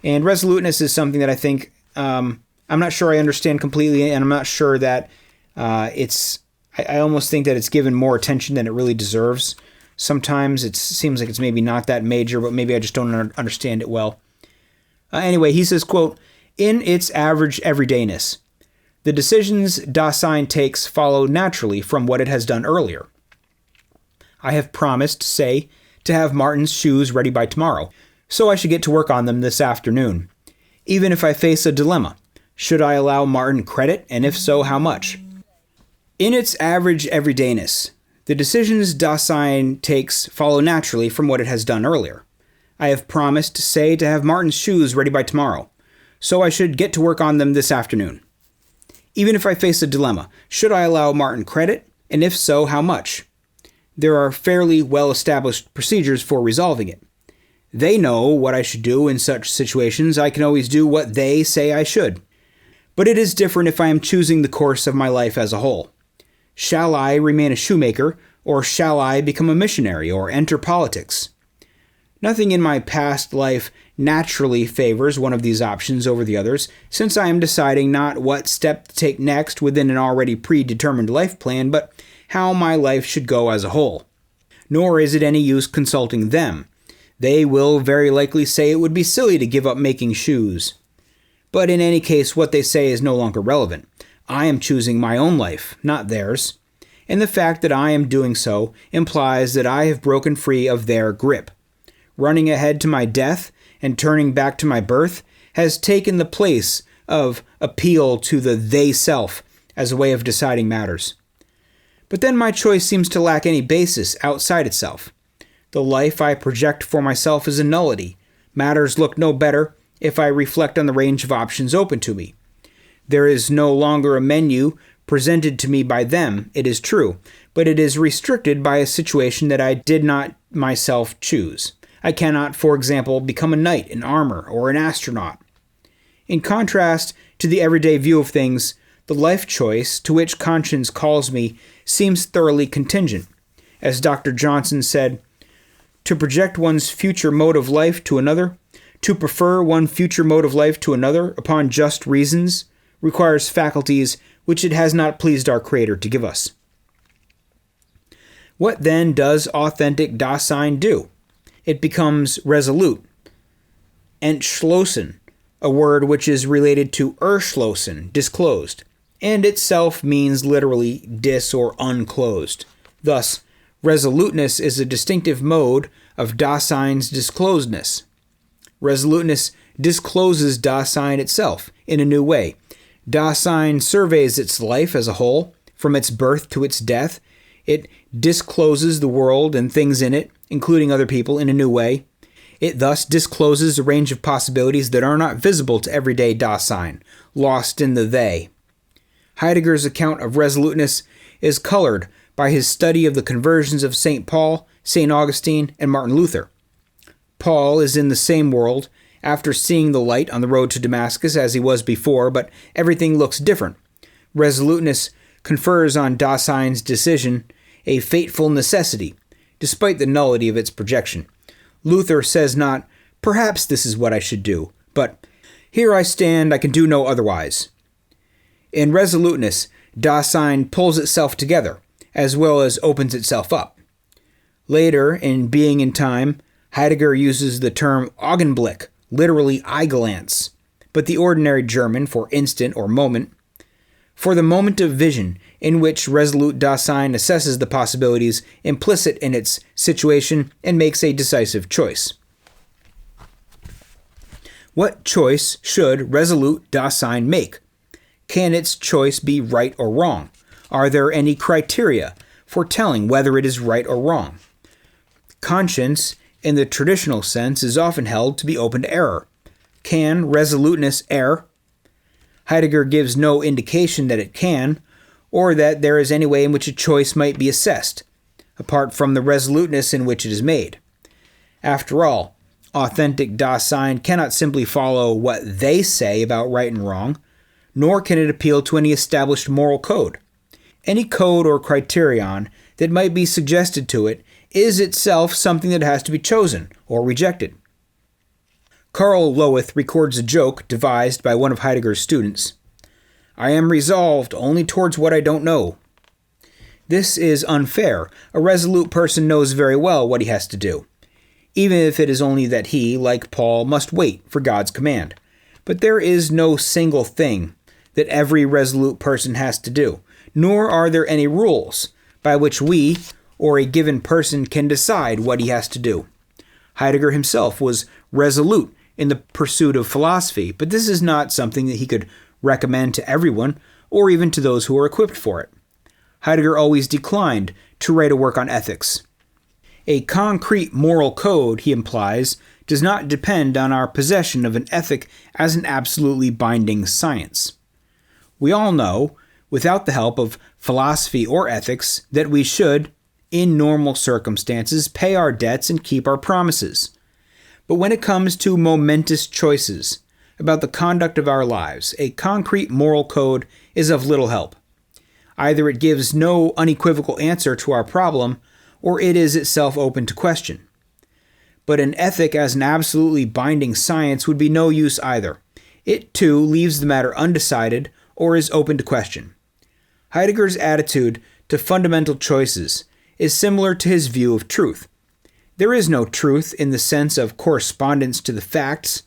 And resoluteness is something that I think I'm not sure I understand completely, and I'm not sure that I almost think that it's given more attention than it really deserves. Sometimes it seems like it's maybe not that major, but maybe I just don't understand it well. Anyway, he says, quote, "In its average everydayness, the decisions Dasein takes follow naturally from what it has done earlier. I have promised, say, to have Martin's shoes ready by tomorrow, so I should get to work on them this afternoon. Even if I face a dilemma, should I allow Martin credit, and if so, how much? In its average everydayness, the decisions Dasein takes follow naturally from what it has done earlier. I have promised, say, to have Martin's shoes ready by tomorrow, so I should get to work on them this afternoon. Even if I face a dilemma, should I allow Martin credit, and if so, how much? There are fairly well-established procedures for resolving it. They know what I should do in such situations. I can always do what they say I should. But it is different if I am choosing the course of my life as a whole. Shall I remain a shoemaker, or shall I become a missionary, or enter politics? Nothing in my past life naturally favors one of these options over the others, since I am deciding not what step to take next within an already predetermined life plan, but how my life should go as a whole. Nor is it any use consulting them. They will very likely say it would be silly to give up making shoes. But in any case, what they say is no longer relevant. I am choosing my own life, not theirs. And the fact that I am doing so implies that I have broken free of their grip. Running ahead to my death and turning back to my birth has taken the place of appeal to the they-self as a way of deciding matters. But then my choice seems to lack any basis outside itself. The life I project for myself is a nullity. Matters look no better if I reflect on the range of options open to me. There is no longer a menu presented to me by them, it is true, but it is restricted by a situation that I did not myself choose. I cannot, for example, become a knight in armor or an astronaut. In contrast to the everyday view of things, the life choice to which conscience calls me seems thoroughly contingent. As Dr. Johnson said, to project one's future mode of life to another, to prefer one future mode of life to another upon just reasons, requires faculties which it has not pleased our Creator to give us. What then does authentic Dasein do? It becomes resolute. Entschlossen, a word which is related to erschlossen, disclosed, and itself means literally dis or unclosed. Thus, resoluteness is a distinctive mode of Dasein's disclosedness. Resoluteness discloses Dasein itself in a new way. Dasein surveys its life as a whole, from its birth to its death. It discloses the world and things in it, including other people, in a new way. It thus discloses a range of possibilities that are not visible to everyday Dasein, lost in the they. Heidegger's account of resoluteness is colored by his study of the conversions of St. Paul, St. Augustine, and Martin Luther. Paul is in the same world after seeing the light on the road to Damascus as he was before, but everything looks different. Resoluteness confers on Dasein's decision a fateful necessity, despite the nullity of its projection. Luther says not, perhaps this is what I should do, but here I stand, I can do no otherwise. In resoluteness, Dasein pulls itself together, as well as opens itself up. Later, in Being in Time, Heidegger uses the term Augenblick, literally eye glance, but the ordinary German for instant or moment, for the moment of vision in which resolute Dasein assesses the possibilities implicit in its situation and makes a decisive choice. What choice should resolute Dasein make? Can its choice be right or wrong? Are there any criteria for telling whether it is right or wrong? Conscience, in the traditional sense, is often held to be open to error. Can resoluteness err? Heidegger gives no indication that it can, or that there is any way in which a choice might be assessed, apart from the resoluteness in which it is made. After all, authentic Dasein cannot simply follow what they say about right and wrong, nor can it appeal to any established moral code. Any code or criterion that might be suggested to it is itself something that has to be chosen or rejected. Karl Lowith records a joke devised by one of Heidegger's students. I am resolved only towards what I don't know. This is unfair. A resolute person knows very well what he has to do, even if it is only that he, like Paul, must wait for God's command. But there is no single thing that every resolute person has to do, nor are there any rules by which we, or a given person, can decide what he has to do. Heidegger himself was resolute in the pursuit of philosophy, but this is not something that he could recommend to everyone, or even to those who are equipped for it. Heidegger always declined to write a work on ethics. A concrete moral code, he implies, does not depend on our possession of an ethic as an absolutely binding science. We all know, without the help of philosophy or ethics, that we should, in normal circumstances, pay our debts and keep our promises. But when it comes to momentous choices about the conduct of our lives, a concrete moral code is of little help. Either it gives no unequivocal answer to our problem, or it is itself open to question. But an ethic as an absolutely binding science would be no use either. It, too, leaves the matter undecided or is open to question. Heidegger's attitude to fundamental choices is similar to his view of truth. There is no truth in the sense of correspondence to the facts,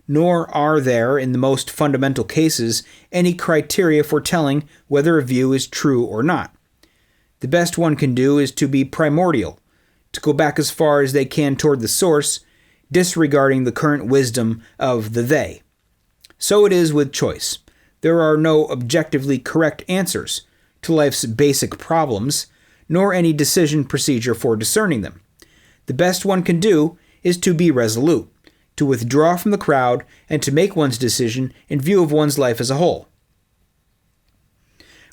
nor are there, in the most fundamental cases, any criteria for telling whether a view is true or not. The best one can do is to be primordial, to go back as far as they can toward the source, disregarding the current wisdom of the they. So it is with choice. There are no objectively correct answers to life's basic problems, nor any decision procedure for discerning them. The best one can do is to be resolute, to withdraw from the crowd, and to make one's decision in view of one's life as a whole.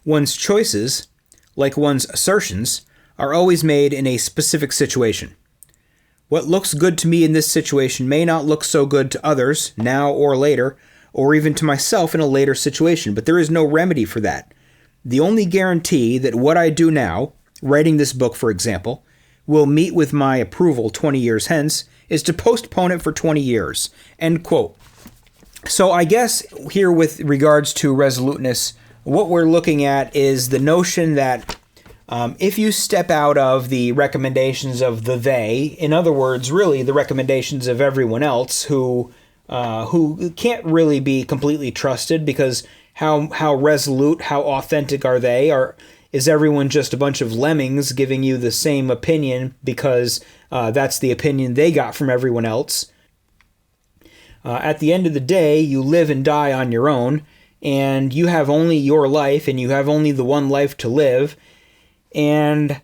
One's choices, like one's assertions, are always made in a specific situation. What looks good to me in this situation may not look so good to others, now or later, or even to myself in a later situation, but there is no remedy for that. The only guarantee that what I do now, writing this book, for example, will meet with my approval 20 years hence, is to postpone it for 20 years. End quote. So I guess here with regards to resoluteness, what we're looking at is the notion that if you step out of the recommendations of the they, in other words, really the recommendations of everyone else who can't really be completely trusted, because how resolute, how authentic are they? Is everyone just a bunch of lemmings giving you the same opinion because that's the opinion they got from everyone else? At the end of the day, you live and die on your own, and you have only your life, and you have only the one life to live. And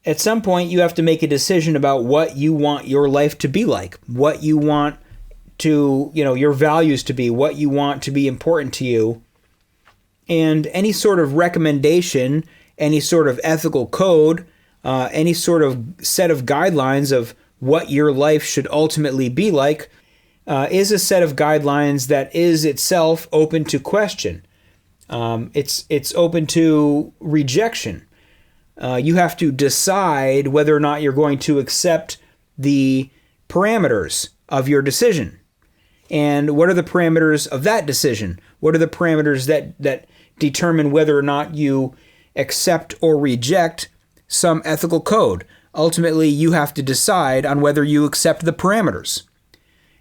at some point, you have to make a decision about what you want your life to be like, what you want to, your values to be, what you want to be important to you. And any sort of recommendation, any sort of ethical code, any sort of set of guidelines of what your life should ultimately be like is a set of guidelines that is itself open to question. It's open to rejection. You have to decide whether or not you're going to accept the parameters of your decision. And what are the parameters of that decision? What are the parameters that determine whether or not you accept or reject some ethical code? Ultimately, you have to decide on whether you accept the parameters.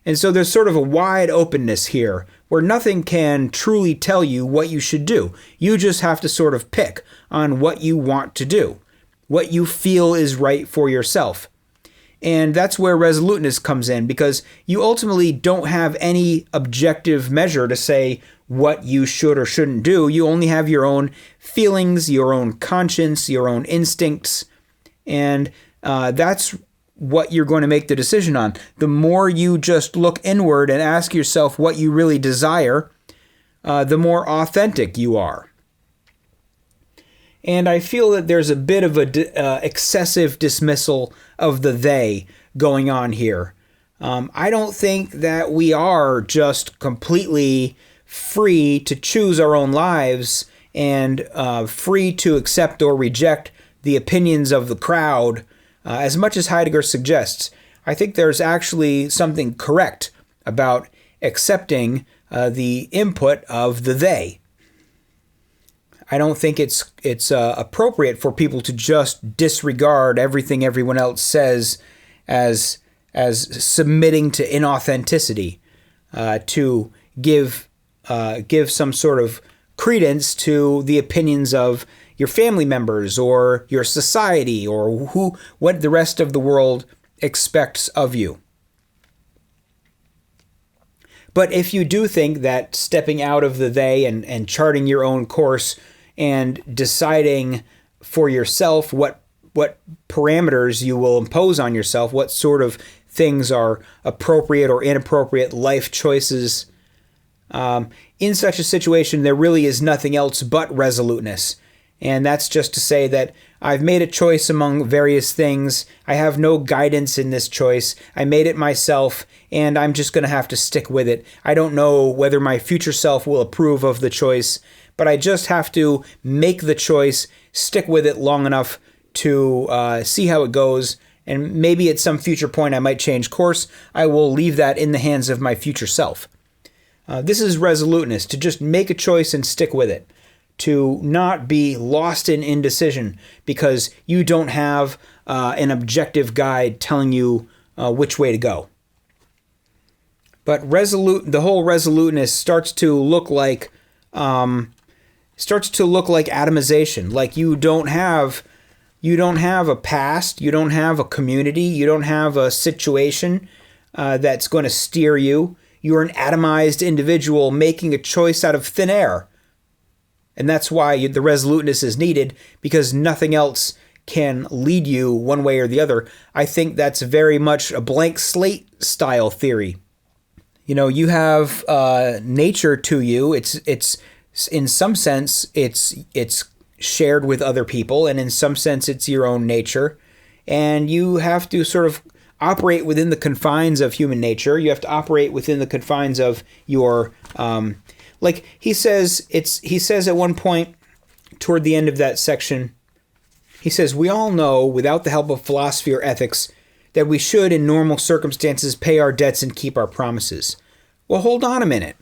And so there's sort of a wide openness here where nothing can truly tell you what you should do. You just have to sort of pick on what you want to do, what you feel is right for yourself. And that's where resoluteness comes in, because you ultimately don't have any objective measure to say what you should or shouldn't do. You only have your own feelings, your own conscience, your own instincts, and that's what you're going to make the decision on. The more you just look inward and ask yourself what you really desire, the more authentic you are. And I feel that there's a bit of a excessive dismissal of the they going on here. I don't think that we are just completely free to choose our own lives and free to accept or reject the opinions of the crowd, as much as Heidegger suggests. I think there's actually something correct about accepting the input of the they. I don't think it's appropriate for people to just disregard everything everyone else says as submitting to inauthenticity, to give some sort of credence to the opinions of your family members or your society or what the rest of the world expects of you. But if you do think that stepping out of the they and charting your own course and deciding for yourself what parameters you will impose on yourself, what sort of things are appropriate or inappropriate life choices, in such a situation, there really is nothing else but resoluteness. And that's just to say that I've made a choice among various things. I have no guidance in this choice. I made it myself, and I'm just going to have to stick with it. I don't know whether my future self will approve of the choice, but I just have to make the choice, stick with it long enough to see how it goes, and maybe at some future point I might change course. I will leave that in the hands of my future self. This is resoluteness, to just make a choice and stick with it, to not be lost in indecision because you don't have an objective guide telling you which way to go. But the whole resoluteness starts to look like atomization. Like you don't have a past, you don't have a community, you don't have a situation that's going to steer you. You're an atomized individual making a choice out of thin air. And that's why the resoluteness is needed, because nothing else can lead you one way or the other. I think that's very much a blank slate style theory. You have nature to you. It's in some sense it's shared with other people, and in some sense it's your own nature, and you have to sort of operate within the confines of human nature. You have to operate within the confines of your, like he says at one point toward the end of that section, he says, we all know without the help of philosophy or ethics that we should in normal circumstances pay our debts and keep our promises. Well, hold on a minute.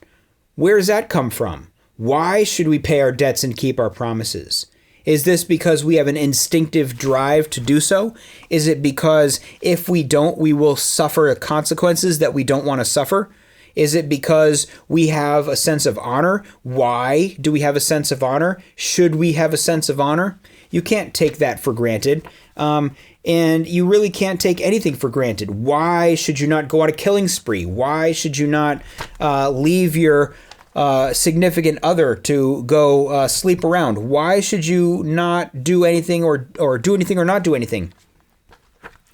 Where does that come from? Why should we pay our debts and keep our promises? Is this because we have an instinctive drive to do so? Is it because if we don't, we will suffer consequences that we don't want to suffer? Is it because we have a sense of honor? Why do we have a sense of honor? Should we have a sense of honor? You can't take that for granted. And you really can't take anything for granted. Why should you not go on a killing spree? Why should you not leave your significant other to go sleep around? Why should you not do anything or do anything or not do anything?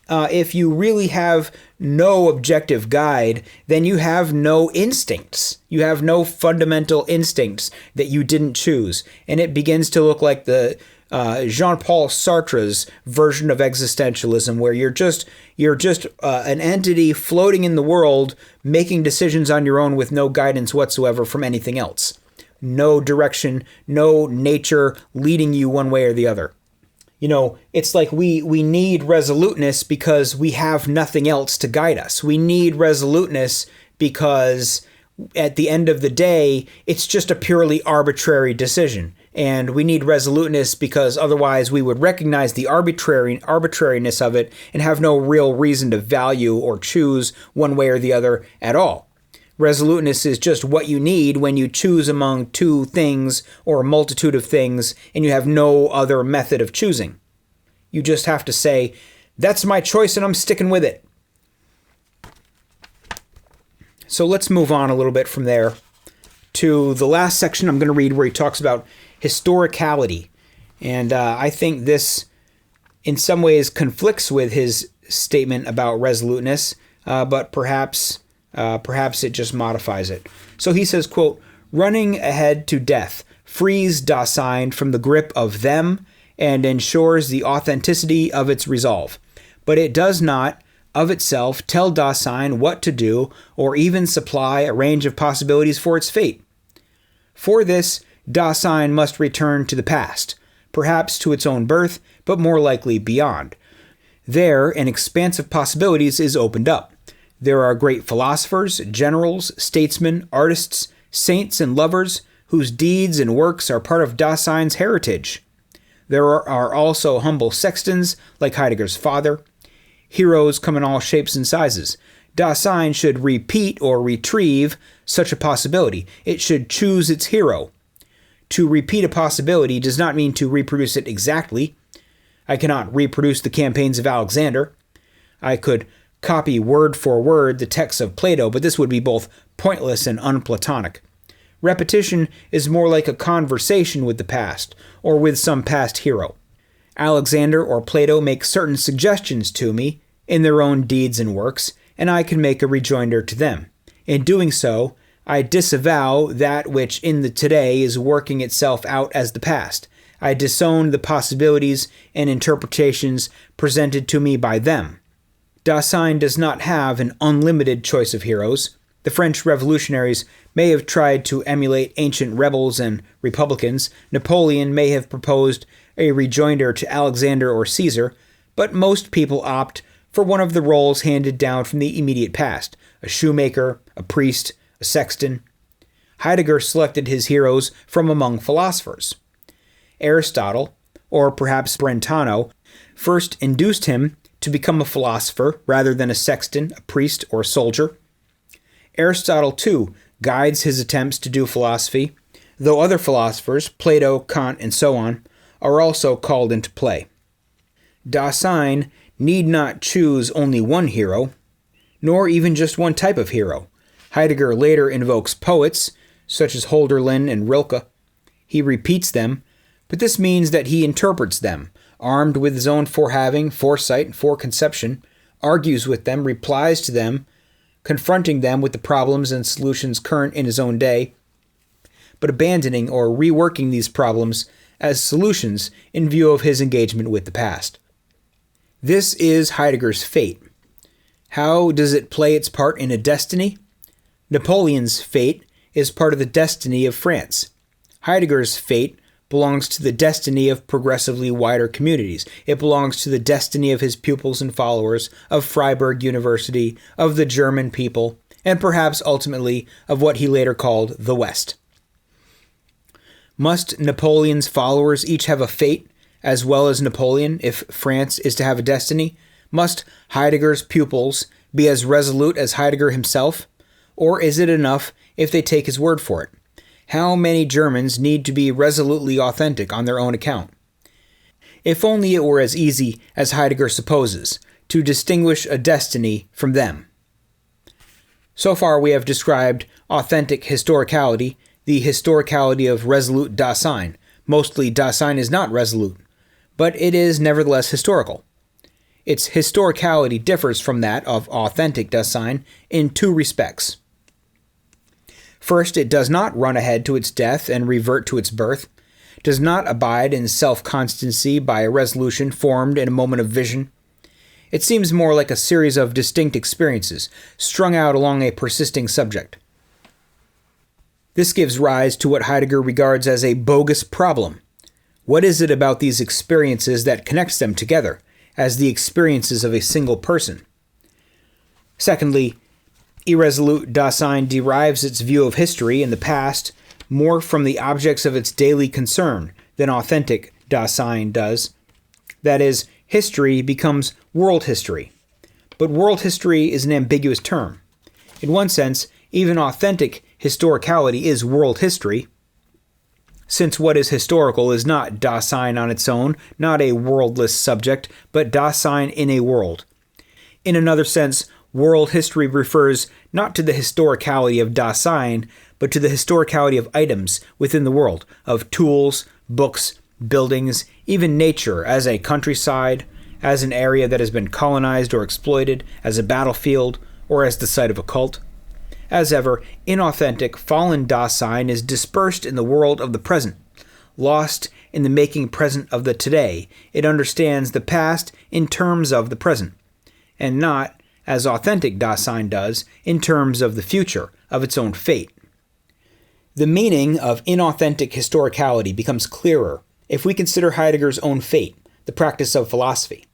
If you really have no objective guide, then you have no instincts. You have no fundamental instincts that you didn't choose. And it begins to look like the Jean-Paul Sartre's version of existentialism, where you're just an entity floating in the world, making decisions on your own with no guidance whatsoever from anything else. No direction, no nature leading you one way or the other. You know, it's like we need resoluteness because we have nothing else to guide us. We need resoluteness because at the end of the day, it's just a purely arbitrary decision. And we need resoluteness because otherwise we would recognize the arbitrariness of it and have no real reason to value or choose one way or the other at all. Resoluteness is just what you need when you choose among two things or a multitude of things and you have no other method of choosing. You just have to say, that's my choice and I'm sticking with it. So let's move on a little bit from there to the last section I'm going to read, where he talks about historicality. And I think this in some ways conflicts with his statement about resoluteness, but perhaps it just modifies it. So he says, quote, running ahead to death frees Dasein from the grip of them and ensures the authenticity of its resolve. But it does not, of itself, tell Dasein what to do or even supply a range of possibilities for its fate. For this, Dasein must return to the past, perhaps to its own birth, but more likely beyond. There, an expanse of possibilities is opened up. There are great philosophers, generals, statesmen, artists, saints, and lovers whose deeds and works are part of Dasein's heritage. There are also humble sextons, like Heidegger's father. Heroes come in all shapes and sizes. Dasein should repeat or retrieve such a possibility. It should choose its hero. To repeat a possibility does not mean to reproduce it exactly. I cannot reproduce the campaigns of Alexander. I could copy word for word the texts of Plato, but this would be both pointless and unplatonic. Repetition is more like a conversation with the past, or with some past hero. Alexander or Plato make certain suggestions to me in their own deeds and works, and I can make a rejoinder to them. In doing so, I disavow that which in the today is working itself out as the past. I disown the possibilities and interpretations presented to me by them. Dasein does not have an unlimited choice of heroes. The French revolutionaries may have tried to emulate ancient rebels and republicans. Napoleon may have proposed a rejoinder to Alexander or Caesar, but most people opt for one of the roles handed down from the immediate past: a shoemaker, a priest, a sexton. Heidegger selected his heroes from among philosophers. Aristotle, or perhaps Brentano, first induced him to become a philosopher rather than a sexton, a priest, or a soldier. Aristotle, too, guides his attempts to do philosophy, though other philosophers, Plato, Kant, and so on, are also called into play. Dasein need not choose only one hero, nor even just one type of hero. Heidegger later invokes poets, such as Hölderlin and Rilke. He repeats them, but this means that he interprets them, armed with his own forehaving, foresight, and foreconception, argues with them, replies to them, confronting them with the problems and solutions current in his own day, but abandoning or reworking these problems as solutions in view of his engagement with the past. This is Heidegger's fate. How does it play its part in a destiny? Napoleon's fate is part of the destiny of France. Heidegger's fate belongs to the destiny of progressively wider communities. It belongs to the destiny of his pupils and followers, of Freiburg University, of the German people, and perhaps ultimately of what he later called the West. Must Napoleon's followers each have a fate, as well as Napoleon, if France is to have a destiny? Must Heidegger's pupils be as resolute as Heidegger himself? Or is it enough if they take his word for it? How many Germans need to be resolutely authentic on their own account? If only it were as easy as Heidegger supposes, to distinguish a destiny from them. So far we have described authentic historicality, the historicality of resolute Dasein. Mostly Dasein is not resolute, but it is nevertheless historical. Its historicality differs from that of authentic Dasein in two respects. First, it does not run ahead to its death and revert to its birth, does not abide in self-constancy by a resolution formed in a moment of vision. It seems more like a series of distinct experiences, strung out along a persisting subject. This gives rise to what Heidegger regards as a bogus problem. What is it about these experiences that connects them together, as the experiences of a single person? Secondly, irresolute Dasein derives its view of history in the past more from the objects of its daily concern than authentic Dasein does. That is, history becomes world history. But world history is an ambiguous term. In one sense, even authentic historicality is world history, since what is historical is not Dasein on its own, not a worldless subject, but Dasein in a world. In another sense, world history refers not to the historicality of Dasein, but to the historicality of items within the world, of tools, books, buildings, even nature as a countryside, as an area that has been colonized or exploited, as a battlefield, or as the site of a cult. As ever, inauthentic, fallen Dasein is dispersed in the world of the present, lost in the making present of the today. It understands the past in terms of the present, and not, as authentic Dasein does, in terms of the future, of its own fate. The meaning of inauthentic historicality becomes clearer if we consider Heidegger's own fate, the practice of philosophy.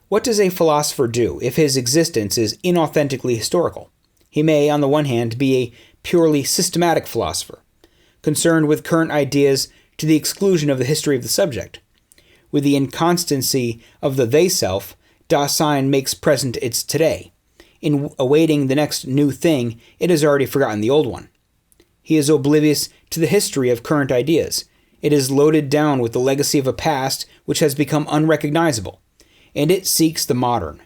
What does a philosopher do if his existence is inauthentically historical? He may, on the one hand, be a purely systematic philosopher, concerned with current ideas to the exclusion of the history of the subject. With the inconstancy of the they-self, Dasein makes present its today. In awaiting the next new thing, it has already forgotten the old one. He is oblivious to the history of current ideas. It is loaded down with the legacy of a past which has become unrecognizable, and it seeks the modern.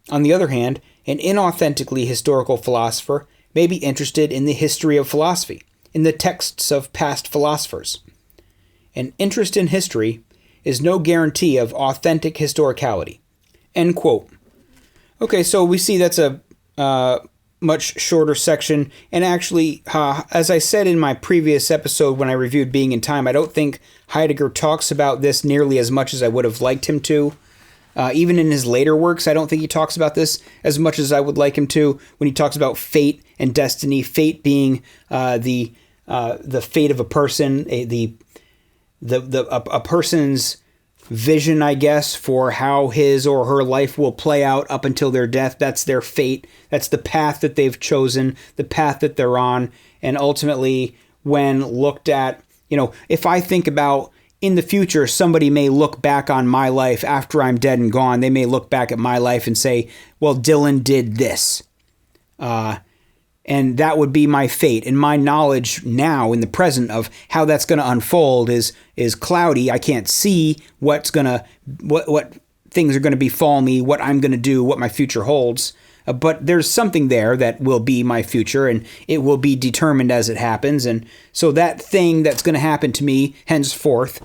On the other hand, an inauthentically historical philosopher may be interested in the history of philosophy, in the texts of past philosophers. An interest in history is no guarantee of authentic historicality. End quote. Okay, so we see that's a much shorter section, and actually, as I said in my previous episode when I reviewed Being in Time, I don't think Heidegger talks about this nearly as much as I would have liked him to. Even in his later works, I don't think he talks about this as much as I would like him to when he talks about fate and destiny, fate being the fate of a person, a person's vision, I guess, for how his or her life will play out up until their death. That's their fate. That's the path that they've chosen, the path that they're on. And ultimately, when looked at, if I think about in the future, somebody may look back on my life after I'm dead and gone. They may look back at my life and say, well, Dylan did this. And that would be my fate. And my knowledge now in the present of how that's going to unfold is cloudy. I can't see what things are going to befall me, what I'm going to do, what my future holds. But there's something there that will be my future, and it will be determined as it happens. And so that thing that's going to happen to me henceforth,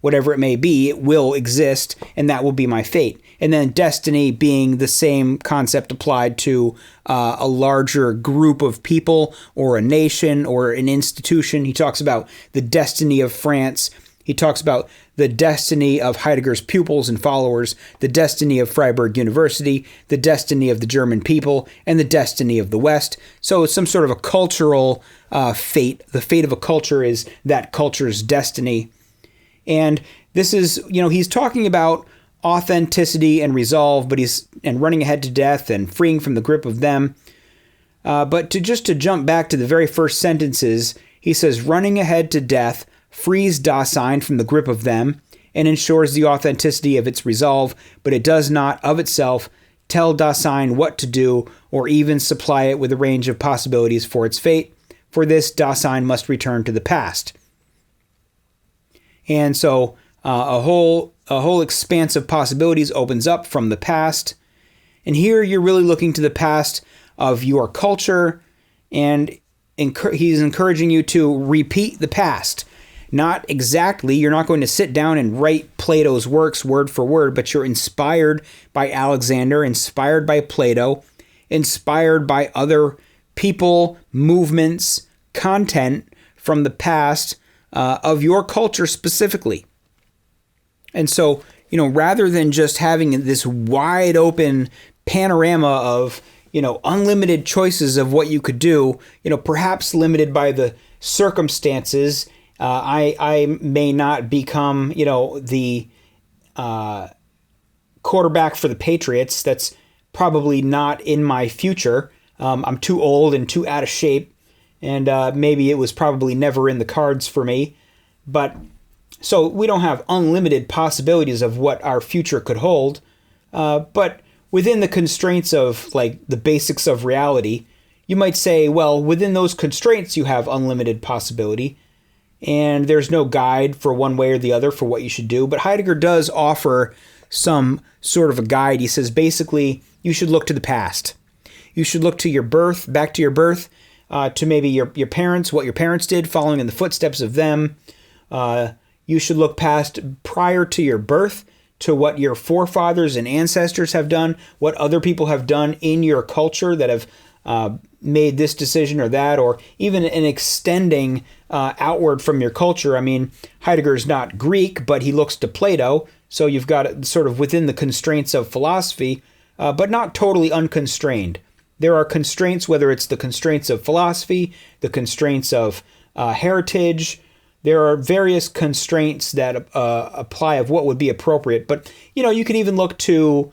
whatever it may be, it will exist, and that will be my fate. And then destiny being the same concept applied to a larger group of people or a nation or an institution. He talks about the destiny of France. He talks about the destiny of Heidegger's pupils and followers, the destiny of Freiburg University, the destiny of the German people, and the destiny of the West. So it's some sort of a cultural fate. The fate of a culture is that culture's destiny. And this is, he's talking about authenticity and resolve, but and running ahead to death and freeing from the grip of them. But to jump back to the very first sentences, he says, running ahead to death frees Dasein from the grip of them and ensures the authenticity of its resolve, but it does not of itself tell Dasein what to do or even supply it with a range of possibilities for its fate. For this, Dasein must return to the past. And so a whole expanse of possibilities opens up from the past. And here you're really looking to the past of your culture, and he's encouraging you to repeat the past. Not exactly, you're not going to sit down and write Plato's works word for word, but you're inspired by Alexander, inspired by Plato, inspired by other people, movements, content from the past of your culture specifically. And so, rather than just having this wide open panorama of, unlimited choices of what you could do, perhaps limited by the circumstances, I may not become, the quarterback for the Patriots. That's probably not in my future. I'm too old and too out of shape, and maybe it was probably never in the cards for me. But so we don't have unlimited possibilities of what our future could hold. But within the constraints of the basics of reality, you might say, well, within those constraints, you have unlimited possibility. And there's no guide for one way or the other for what you should do. But Heidegger does offer some sort of a guide. He says, basically, you should look to the past. You should look to your birth, back to your birth, to maybe your parents, what your parents did, following in the footsteps of them. You should look past prior to your birth to what your forefathers and ancestors have done, what other people have done in your culture that have made this decision or that, or even in extending outward from your culture. I mean, Heidegger's not Greek, but he looks to Plato, so you've got it sort of within the constraints of philosophy, but not totally unconstrained. There are constraints, whether it's the constraints of philosophy, the constraints of heritage. There are various constraints that apply of what would be appropriate. But, you could even look to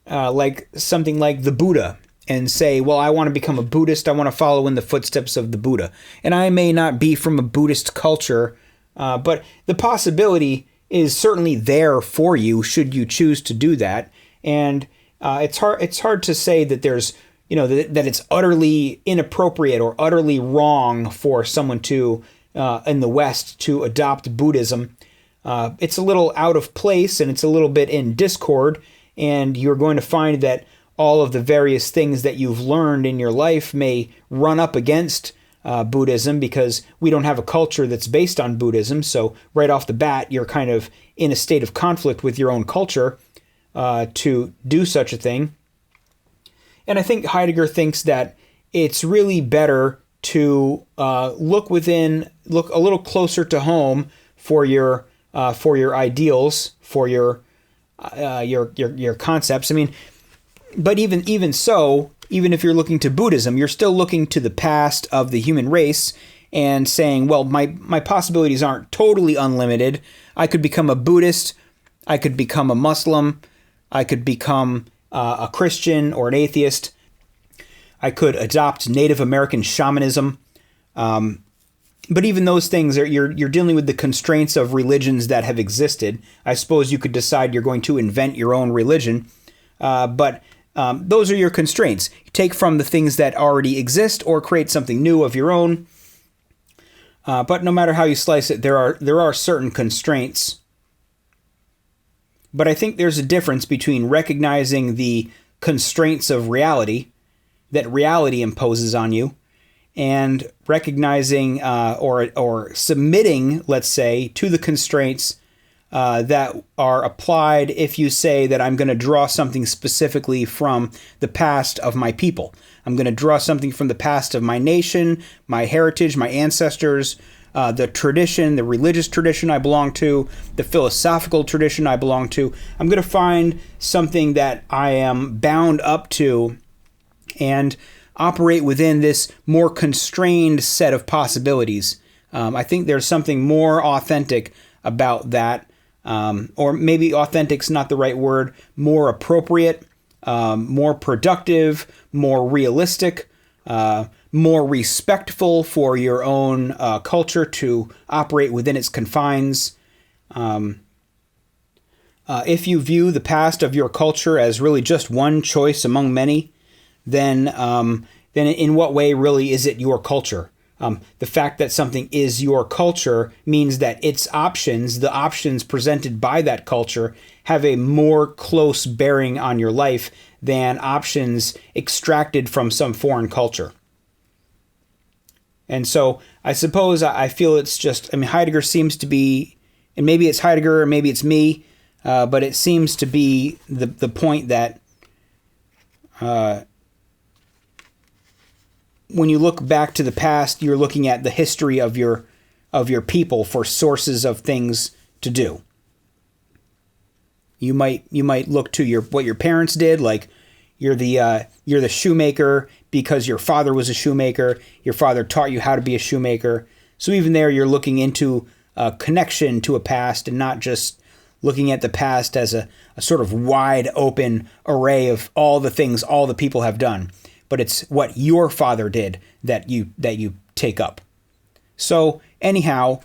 like something like the Buddha and say, well, I want to become a Buddhist. I want to follow in the footsteps of the Buddha. And I may not be from a Buddhist culture, but the possibility is certainly there for you should you choose to do that. And it's hard to say that there's, that it's utterly inappropriate or utterly wrong for someone to, in the West, to adopt Buddhism. It's a little out of place and it's a little bit in discord, and you're going to find that all of the various things that you've learned in your life may run up against Buddhism, because we don't have a culture that's based on Buddhism. So right off the bat, you're kind of in a state of conflict with your own culture to do such a thing. And I think Heidegger thinks that it's really better to look a little closer to home for your ideals, for your concepts. I mean, but even so, even if you're looking to Buddhism, you're still looking to the past of the human race and saying, well, my possibilities aren't totally unlimited. I could become a Buddhist. I could become a Muslim. I could become a Christian or an atheist. I could adopt Native American shamanism. But even those things, you're dealing with the constraints of religions that have existed. I suppose you could decide you're going to invent your own religion. But those are your constraints. You take from the things that already exist or create something new of your own. But no matter how you slice it, there are certain constraints. But I think there's a difference between recognizing the constraints of reality that reality imposes on you, and recognizing or submitting, let's say, to the constraints that are applied if you say that I'm going to draw something specifically from the past of my people. I'm going to draw something from the past of my nation, my heritage, my ancestors, the tradition, the religious tradition I belong to, the philosophical tradition I belong to. I'm going to find something that I am bound up to and operate within this more constrained set of possibilities. I think there's something more authentic about that, or maybe authentic's not the right word, more appropriate, more productive, more realistic, more respectful for your own culture to operate within its confines. If you view the past of your culture as really just one choice among many, then in what way really is it your culture? The fact that something is your culture means that its options, the options presented by that culture, have a more close bearing on your life than options extracted from some foreign culture. And so I suppose I feel it's just, Heidegger seems to be, and maybe it's Heidegger or maybe it's me, but it seems to be the point that when you look back to the past, you're looking at the history of your people for sources of things to do. You might look to what your parents did, like you're the shoemaker because your father was a shoemaker. Your father taught you how to be a shoemaker. So even there, you're looking into a connection to a past and not just looking at the past as a sort of wide open array of all the things all the people have done. But it's what your father did that you take up. So anyhow,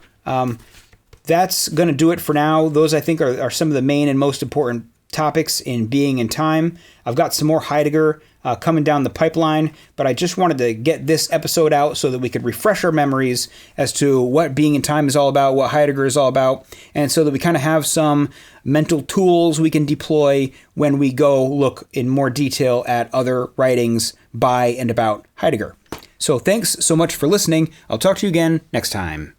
that's going to do it for now. Those, I think, are some of the main and most important topics in Being and Time. I've got some more Heidegger coming down the pipeline, but I just wanted to get this episode out so that we could refresh our memories as to what Being and Time is all about, what Heidegger is all about, and so that we kind of have some mental tools we can deploy when we go look in more detail at other writings by and about Heidegger. So thanks so much for listening. I'll talk to you again next time.